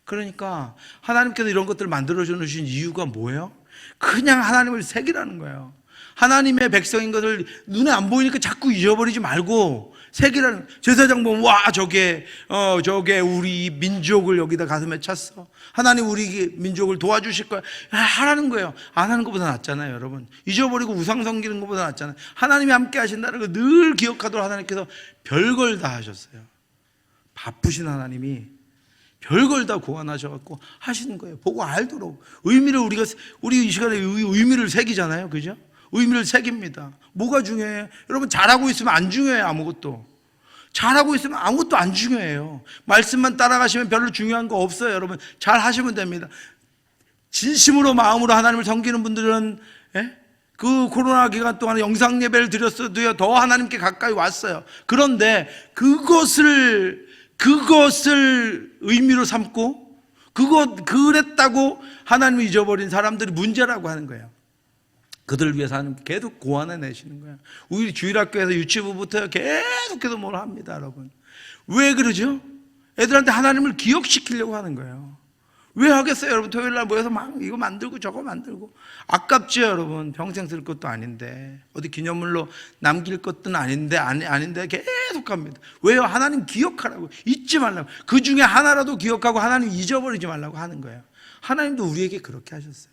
그러니까 하나님께서 이런 것들을 만들어 주신 이유가 뭐예요? 그냥 하나님을 새기라는 거예요. 하나님의 백성인 것을 눈에 안 보이니까 자꾸 잊어버리지 말고 새기라는. 제사장 보면 저게 우리 민족을 여기다 가슴에 찼어. 하나님 우리 민족을 도와주실 거야. 하라는 거예요. 안 하는 것보다 낫잖아요, 여러분. 잊어버리고 우상 섬기는 것보다 낫잖아요. 하나님이 함께 하신다는 걸 늘 기억하도록 하나님께서 별걸 다 하셨어요. 바쁘신 하나님이 별걸 다 고안하셔갖고 하시는 거예요. 보고 알도록. 우리 이 시간에 의미를 새기잖아요. 그죠? 의미를 새깁니다. 뭐가 중요해요? 여러분 잘하고 있으면 안 중요해요. 아무것도. 잘하고 있으면 아무것도 안 중요해요. 말씀만 따라가시면 별로 중요한 거 없어요. 여러분 잘 하시면 됩니다. 진심으로 마음으로 하나님을 섬기는 분들은 그 코로나 기간 동안 영상 예배를 드렸어도요 더 하나님께 가까이 왔어요. 그런데 그것을 의미로 삼고 그랬다고 하나님을 잊어버린 사람들이 문제라고 하는 거예요. 그들을 위해서 하나님 계속 고안해 내시는 거예요. 우리 주일학교에서 유치부부터 계속해서 뭘 합니다, 여러분. 왜 그러죠? 애들한테 하나님을 기억시키려고 하는 거예요. 왜 하겠어요, 여러분? 토요일 날 모여서 막 이거 만들고 저거 만들고. 아깝죠, 여러분? 평생 쓸 것도 아닌데. 어디 기념물로 남길 것도 아닌데 계속 합니다. 왜요? 하나님 기억하라고. 잊지 말라고. 그 중에 하나라도 기억하고 하나님 잊어버리지 말라고 하는 거예요. 하나님도 우리에게 그렇게 하셨어요.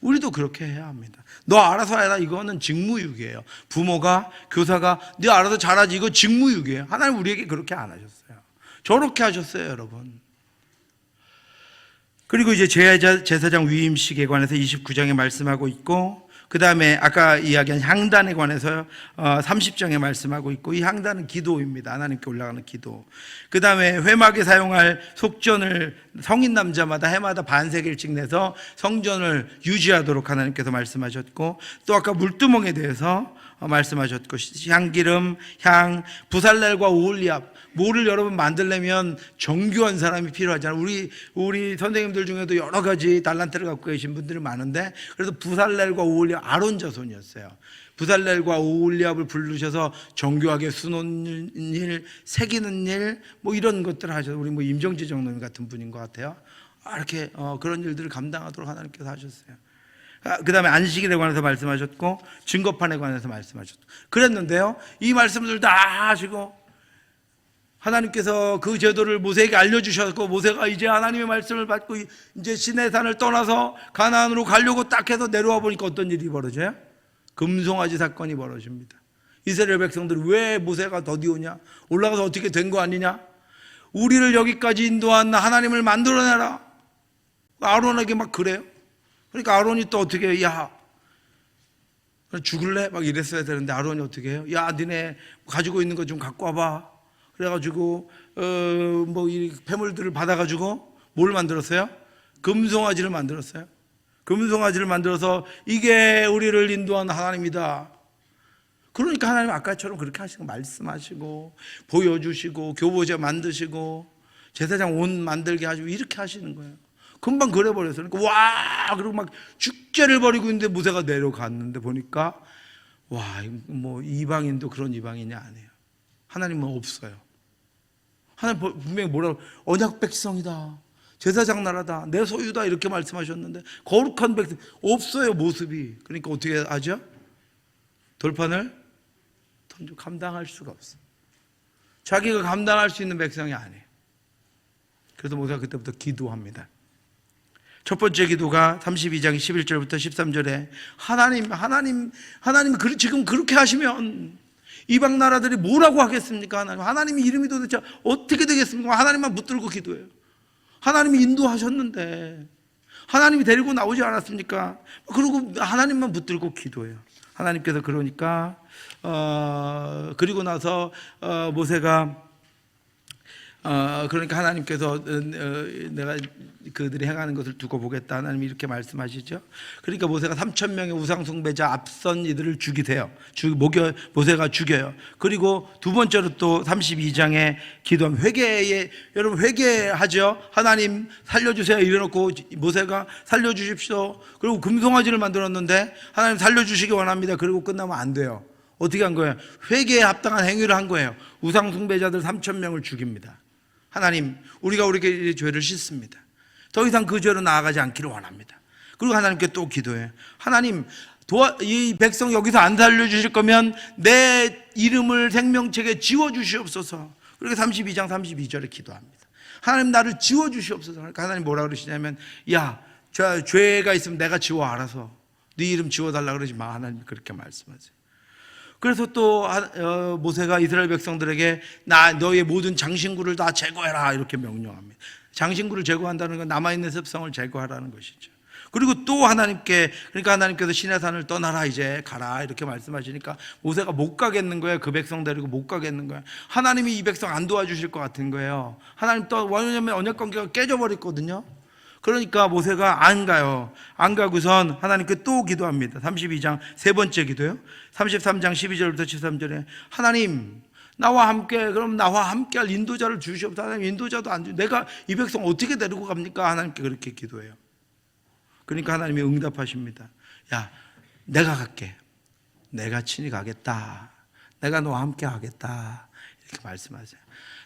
우리도 그렇게 해야 합니다. 너 알아서 해라. 이거는 직무유기예요. 부모가, 교사가 너 알아서 잘하지. 이거 직무유기예요. 하나님 우리에게 그렇게 안 하셨어요. 저렇게 하셨어요, 여러분. 그리고 이제 제사장 위임식에 관해서 29장에 말씀하고 있고, 그 다음에 아까 이야기한 향단에 관해서 30장에 말씀하고 있고, 이 향단은 기도입니다. 하나님께 올라가는 기도. 그 다음에 회막에 사용할 속전을 성인 남자마다 해마다 반세겔씩 내서 성전을 유지하도록 하나님께서 말씀하셨고, 또 아까 물두멍에 대해서 말씀하셨고, 향기름, 향, 부살렐과 오홀리압. 뭐를 여러분 만들려면 정교한 사람이 필요하잖아요. 우리 선생님들 중에도 여러 가지 달란트를 갖고 계신 분들이 많은데, 그래서 부살렐과 오홀리압, 아론 자손이었어요. 부살렐과 오홀리압을 부르셔서 정교하게 수놓는 일, 새기는 일, 뭐 이런 것들을 하셔서, 우리 뭐 임정지 장로님 같은 분인 것 같아요. 이렇게 그런 일들을 감당하도록 하나님께서 하셨어요. 그 다음에 안식일에 관해서 말씀하셨고, 증거판에 관해서 말씀하셨고, 그랬는데요, 이 말씀들 다 하시고 하나님께서 그 제도를 모세에게 알려주셨고, 모세가 이제 하나님의 말씀을 받고 이제 시내산을 떠나서 가나안으로 가려고 딱 해서 내려와 보니까 어떤 일이 벌어져요? 금송아지 사건이 벌어집니다. 이스라엘 백성들이 왜 모세가 더디 오냐? 올라가서 어떻게 된 거 아니냐? 우리를 여기까지 인도한 하나님을 만들어내라. 아론에게 막 그래요. 그러니까 아론이 또 어떻게 해요? 야, 죽을래? 막 이랬어야 되는데 아론이 어떻게 해요? 야, 니네 가지고 있는 거 좀 갖고 와봐. 그래가지고 뭐 이 폐물들을 받아가지고 뭘 만들었어요? 금송아지를 만들었어요. 금송아지를 만들어서 이게 우리를 인도한 하나님이다. 그러니까 하나님 아까처럼 그렇게 하시고 말씀하시고 보여주시고 교보제 만드시고 제사장 옷 만들게 하시고 이렇게 하시는 거예요. 금방 그래버렸어요. 그러니까 와, 그리고 막 축제를 벌이고 있는데 모세가 내려갔는데 보니까 와, 뭐 이방인도 그런 이방인이 아니에요. 하나님은 없어요. 하나님 분명히 뭐라고, 언약 백성이다, 제사장 나라다, 내 소유다 이렇게 말씀하셨는데 거룩한 백성 없어요, 모습이. 그러니까 어떻게 하죠? 돌판을 던져 감당할 수가 없어요. 자기가 감당할 수 있는 백성이 아니에요. 그래서 모세가 그때부터 기도합니다. 첫 번째 기도가 32장 11절부터 13절에 하나님 지금 그렇게 하시면 이방 나라들이 뭐라고 하겠습니까? 하나님이 이름이 도대체 어떻게 되겠습니까? 하나님만 붙들고 기도해요. 하나님이 인도하셨는데 하나님이 데리고 나오지 않았습니까? 그리고 하나님만 붙들고 기도해요. 하나님께서 그러니까 그리고 나서 모세가 그러니까 하나님께서 내가 그들이 행하는 것을 두고 보겠다, 하나님이 이렇게 말씀하시죠. 그러니까 모세가 3,000명의 우상숭배자 앞선 이들을 죽이세요. 모세가 죽여요. 그리고 두 번째로 또 32장에 기도하면 여러분 회개하죠. 하나님 살려주세요 이래놓고 모세가 살려주십시오. 그리고 금송아지를 만들었는데 하나님 살려주시기 원합니다. 그리고 끝나면 안 돼요. 어떻게 한 거예요? 회개에 합당한 행위를 한 거예요. 우상숭배자들 3,000명을 죽입니다. 하나님, 우리가 우리에게 죄를 씻습니다. 더 이상 그 죄로 나아가지 않기를 원합니다. 그리고 하나님께 또 기도해요. 하나님, 이 백성 여기서 안 살려주실 거면 내 이름을 생명책에 지워주시옵소서. 그렇게 32장 32절에 기도합니다. 하나님, 나를 지워주시옵소서. 그러니까 하나님 뭐라 그러시냐면, 야, 죄가 있으면 내가 지워 알아서. 네 이름 지워달라 그러지 마. 하나님 그렇게 말씀하세요. 그래서 또 모세가 이스라엘 백성들에게 너의 모든 장신구를 다 제거해라 이렇게 명령합니다. 장신구를 제거한다는 건 남아있는 습성을 제거하라는 것이죠. 그리고 또 그러니까 하나님께서 시내산을 떠나라, 이제 가라 이렇게 말씀하시니까 모세가 못 가겠는 거예요. 그 백성 데리고 못 가겠는 거예요. 하나님이 이 백성 안 도와주실 것 같은 거예요. 하나님 또 왜냐면 언약관계가 깨져버렸거든요. 그러니까 모세가 안 가요. 안 가고선 하나님께 또 기도합니다. 32장 세 번째 기도요. 33장 12절부터 13절에 하나님, 나와 함께 할 인도자를 주시옵소서. 하나님, 인도자도 안 주시고 내가 이 백성 어떻게 데리고 갑니까? 하나님께 그렇게 기도해요. 그러니까 하나님이 응답하십니다. 야, 내가 갈게. 내가 친히 가겠다. 내가 너와 함께 하겠다. 이렇게 말씀하세요.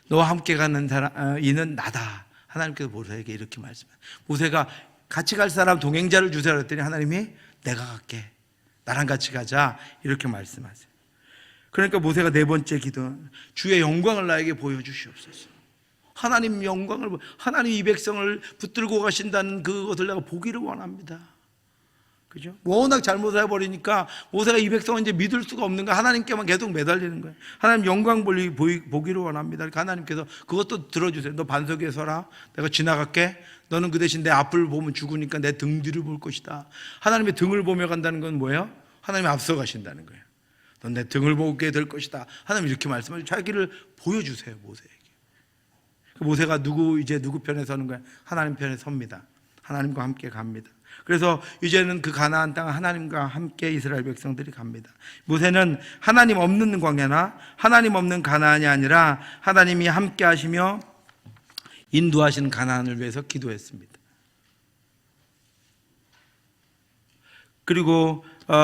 너와 함께 가는 이는 나다. 하나님께서 모세에게 이렇게 말씀해요. 모세가 같이 갈 사람 동행자를 주세요 그랬더니 하나님이 내가 갈게, 나랑 같이 가자 이렇게 말씀하세요. 그러니까 모세가 네 번째 기도, 주의 영광을 나에게 보여주시옵소서. 하나님 영광을, 하나님 이 백성을 붙들고 가신다는 그것을 내가 보기를 원합니다. 그죠? 워낙 잘못을 해버리니까 모세가 이 백성은 이제 믿을 수가 없는 거야. 하나님께만 계속 매달리는 거예요. 하나님 영광 보기를 원합니다. 그러니까 하나님께서 그것도 들어주세요. 너 반석 위에 서라. 내가 지나갈게. 너는 그 대신 내 앞을 보면 죽으니까 내 등 뒤를 볼 것이다. 하나님의 등을 보며 간다는 건 뭐예요? 하나님이 앞서 가신다는 거예요. 넌 내 등을 보게 될 것이다. 하나님 이렇게 말씀하시고 자기를 보여주세요, 모세에게. 모세가 누구 편에 서는 거예요? 하나님 편에 섭니다. 하나님과 함께 갑니다. 그래서 이제는 그 가나안 땅 하나님과 함께 이스라엘 백성들이 갑니다. 모세는 하나님 없는 광야나 하나님 없는 가나안이 아니라 하나님이 함께 하시며 인도하시는 가나안을 위해서 기도했습니다. 그리고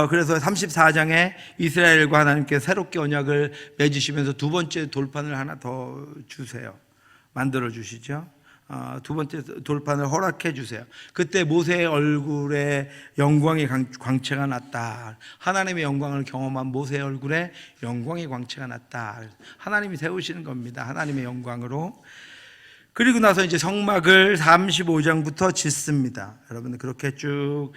그래서 34장에 이스라엘과 하나님께 새롭게 언약을 맺으시면서 두 번째 돌판을 하나 더 주세요. 만들어 주시죠. 두 번째 돌판을 허락해 주세요. 그때 모세의 얼굴에 영광의 광채가 났다. 하나님의 영광을 경험한 모세의 얼굴에 영광의 광채가 났다. 하나님이 세우시는 겁니다. 하나님의 영광으로. 그리고 나서 이제 성막을 35장부터 짓습니다. 여러분들 그렇게 쭉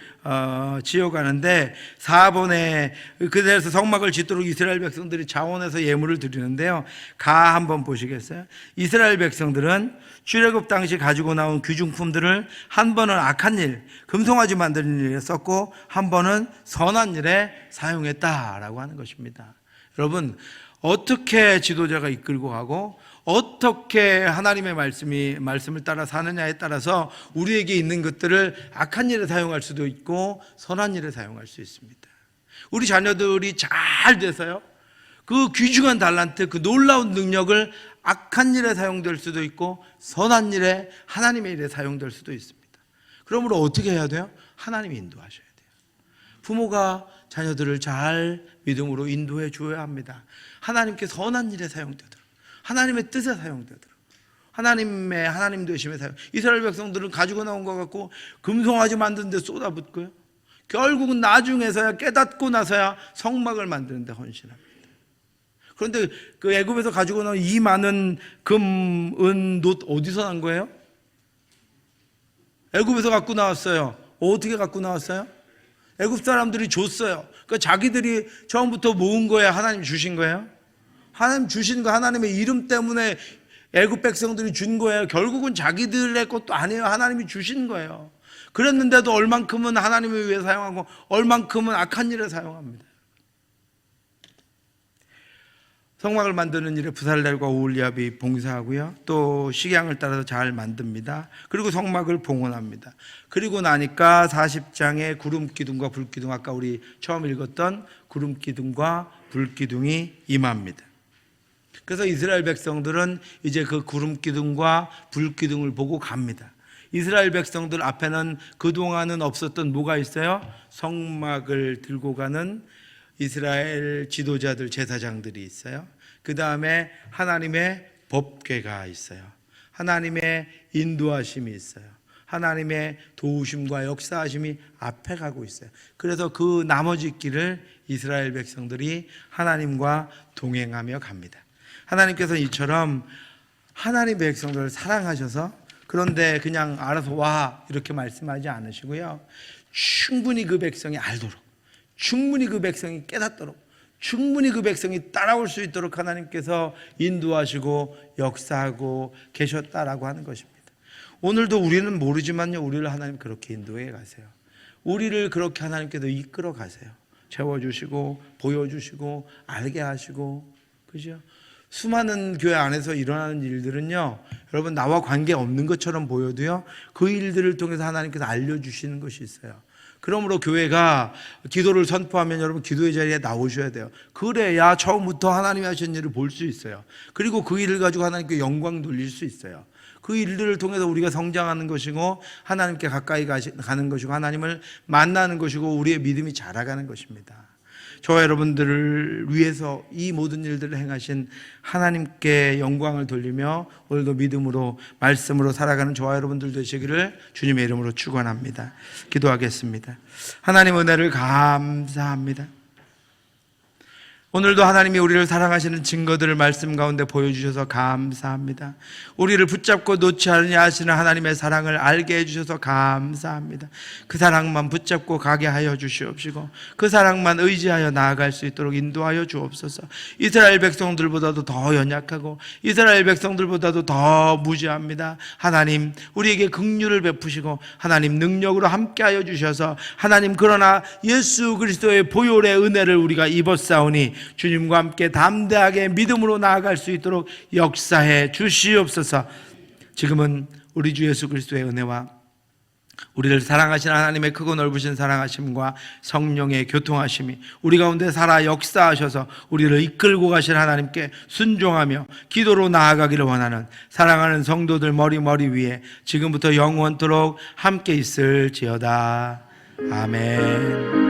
지어가는데 4번에 그래서 성막을 짓도록 이스라엘 백성들이 자원해서 예물을 드리는데요. 가 한번 보시겠어요? 이스라엘 백성들은 출애굽 당시 가지고 나온 귀중품들을 한 번은 악한 일, 금송아지 만드는 일에 썼고 한 번은 선한 일에 사용했다라고 하는 것입니다. 여러분 어떻게 지도자가 이끌고 가고 어떻게 하나님의 말씀을 따라 사느냐에 따라서 우리에게 있는 것들을 악한 일에 사용할 수도 있고 선한 일에 사용할 수 있습니다. 우리 자녀들이 잘 돼서요, 그 귀중한 달란트, 그 놀라운 능력을 악한 일에 사용될 수도 있고 선한 일에, 하나님의 일에 사용될 수도 있습니다. 그러므로 어떻게 해야 돼요? 하나님이 인도하셔야 돼요. 부모가 자녀들을 잘 믿음으로 인도해 주어야 합니다. 하나님께 선한 일에 사용되도록, 하나님의 뜻에 사용되도록, 하나님 되심에 사용. 이스라엘 백성들은 가지고 나온 것 같고 금송아지 만드는 데 쏟아붓고요, 결국은 나중에서야 깨닫고 나서야 성막을 만드는 데 헌신합니다. 그런데 그 애굽에서 가지고 나온 이 많은 금, 은, 놋 어디서 난 거예요? 애굽에서 갖고 나왔어요. 어떻게 갖고 나왔어요? 애굽 사람들이 줬어요. 그러니까 자기들이 처음부터 모은 거예요? 하나님 주신 거예요? 하나님 주신 거, 하나님의 이름 때문에 애굽 백성들이 준 거예요. 결국은 자기들의 것도 아니에요. 하나님이 주신 거예요. 그랬는데도 얼만큼은 하나님을 위해 사용하고 얼만큼은 악한 일에 사용합니다. 성막을 만드는 일에 부살렐과 오홀리압이 봉사하고요, 또 식양을 따라서 잘 만듭니다. 그리고 성막을 봉헌합니다. 그리고 나니까 40장에 구름기둥과 불기둥, 아까 우리 처음 읽었던 구름기둥과 불기둥이 임합니다. 그래서 이스라엘 백성들은 이제 그 구름기둥과 불기둥을 보고 갑니다. 이스라엘 백성들 앞에는 그동안은 없었던 뭐가 있어요? 성막을 들고 가는 이스라엘 지도자들, 제사장들이 있어요. 그 다음에 하나님의 법궤가 있어요. 하나님의 인도하심이 있어요. 하나님의 도우심과 역사하심이 앞에 가고 있어요. 그래서 그 나머지 길을 이스라엘 백성들이 하나님과 동행하며 갑니다. 하나님께서는 이처럼 하나님의 백성들을 사랑하셔서, 그런데 그냥 알아서 와 이렇게 말씀하지 않으시고요, 충분히 그 백성이 알도록, 충분히 그 백성이 깨닫도록, 충분히 그 백성이 따라올 수 있도록 하나님께서 인도하시고 역사하고 계셨다라고 하는 것입니다. 오늘도 우리는 모르지만요, 우리를 하나님 그렇게 인도해 가세요. 우리를 그렇게 하나님께서 이끌어 가세요. 채워주시고 보여주시고 알게 하시고, 그죠? 수많은 교회 안에서 일어나는 일들은요, 여러분 나와 관계없는 것처럼 보여도요, 그 일들을 통해서 하나님께서 알려주시는 것이 있어요. 그러므로 교회가 기도를 선포하면 여러분 기도의 자리에 나오셔야 돼요. 그래야 처음부터 하나님이 하신 일을 볼 수 있어요. 그리고 그 일을 가지고 하나님께 영광 돌릴 수 있어요. 그 일들을 통해서 우리가 성장하는 것이고 하나님께 가까이 가는 것이고 하나님을 만나는 것이고 우리의 믿음이 자라가는 것입니다. 저와 여러분들을 위해서 이 모든 일들을 행하신 하나님께 영광을 돌리며 오늘도 믿음으로 말씀으로 살아가는 저와 여러분들 되시기를 주님의 이름으로 축원합니다. 기도하겠습니다. 하나님 은혜를 감사합니다. 오늘도 하나님이 우리를 사랑하시는 증거들을 말씀 가운데 보여주셔서 감사합니다. 우리를 붙잡고 놓지 않으냐 하시는 하나님의 사랑을 알게 해주셔서 감사합니다. 그 사랑만 붙잡고 가게 하여 주시옵시고 그 사랑만 의지하여 나아갈 수 있도록 인도하여 주옵소서. 이스라엘 백성들보다도 더 연약하고 이스라엘 백성들보다도 더 무지합니다. 하나님 우리에게 긍휼을 베푸시고 하나님 능력으로 함께하여 주셔서 하나님 그러나 예수 그리스도의 보혈의 은혜를 우리가 입었사오니 주님과 함께 담대하게 믿음으로 나아갈 수 있도록 역사해 주시옵소서. 지금은 우리 주 예수 그리스도의 은혜와 우리를 사랑하신 하나님의 크고 넓으신 사랑하심과 성령의 교통하심이 우리 가운데 살아 역사하셔서 우리를 이끌고 가신 하나님께 순종하며 기도로 나아가기를 원하는 사랑하는 성도들 머리 위에 지금부터 영원토록 함께 있을지어다. 아멘.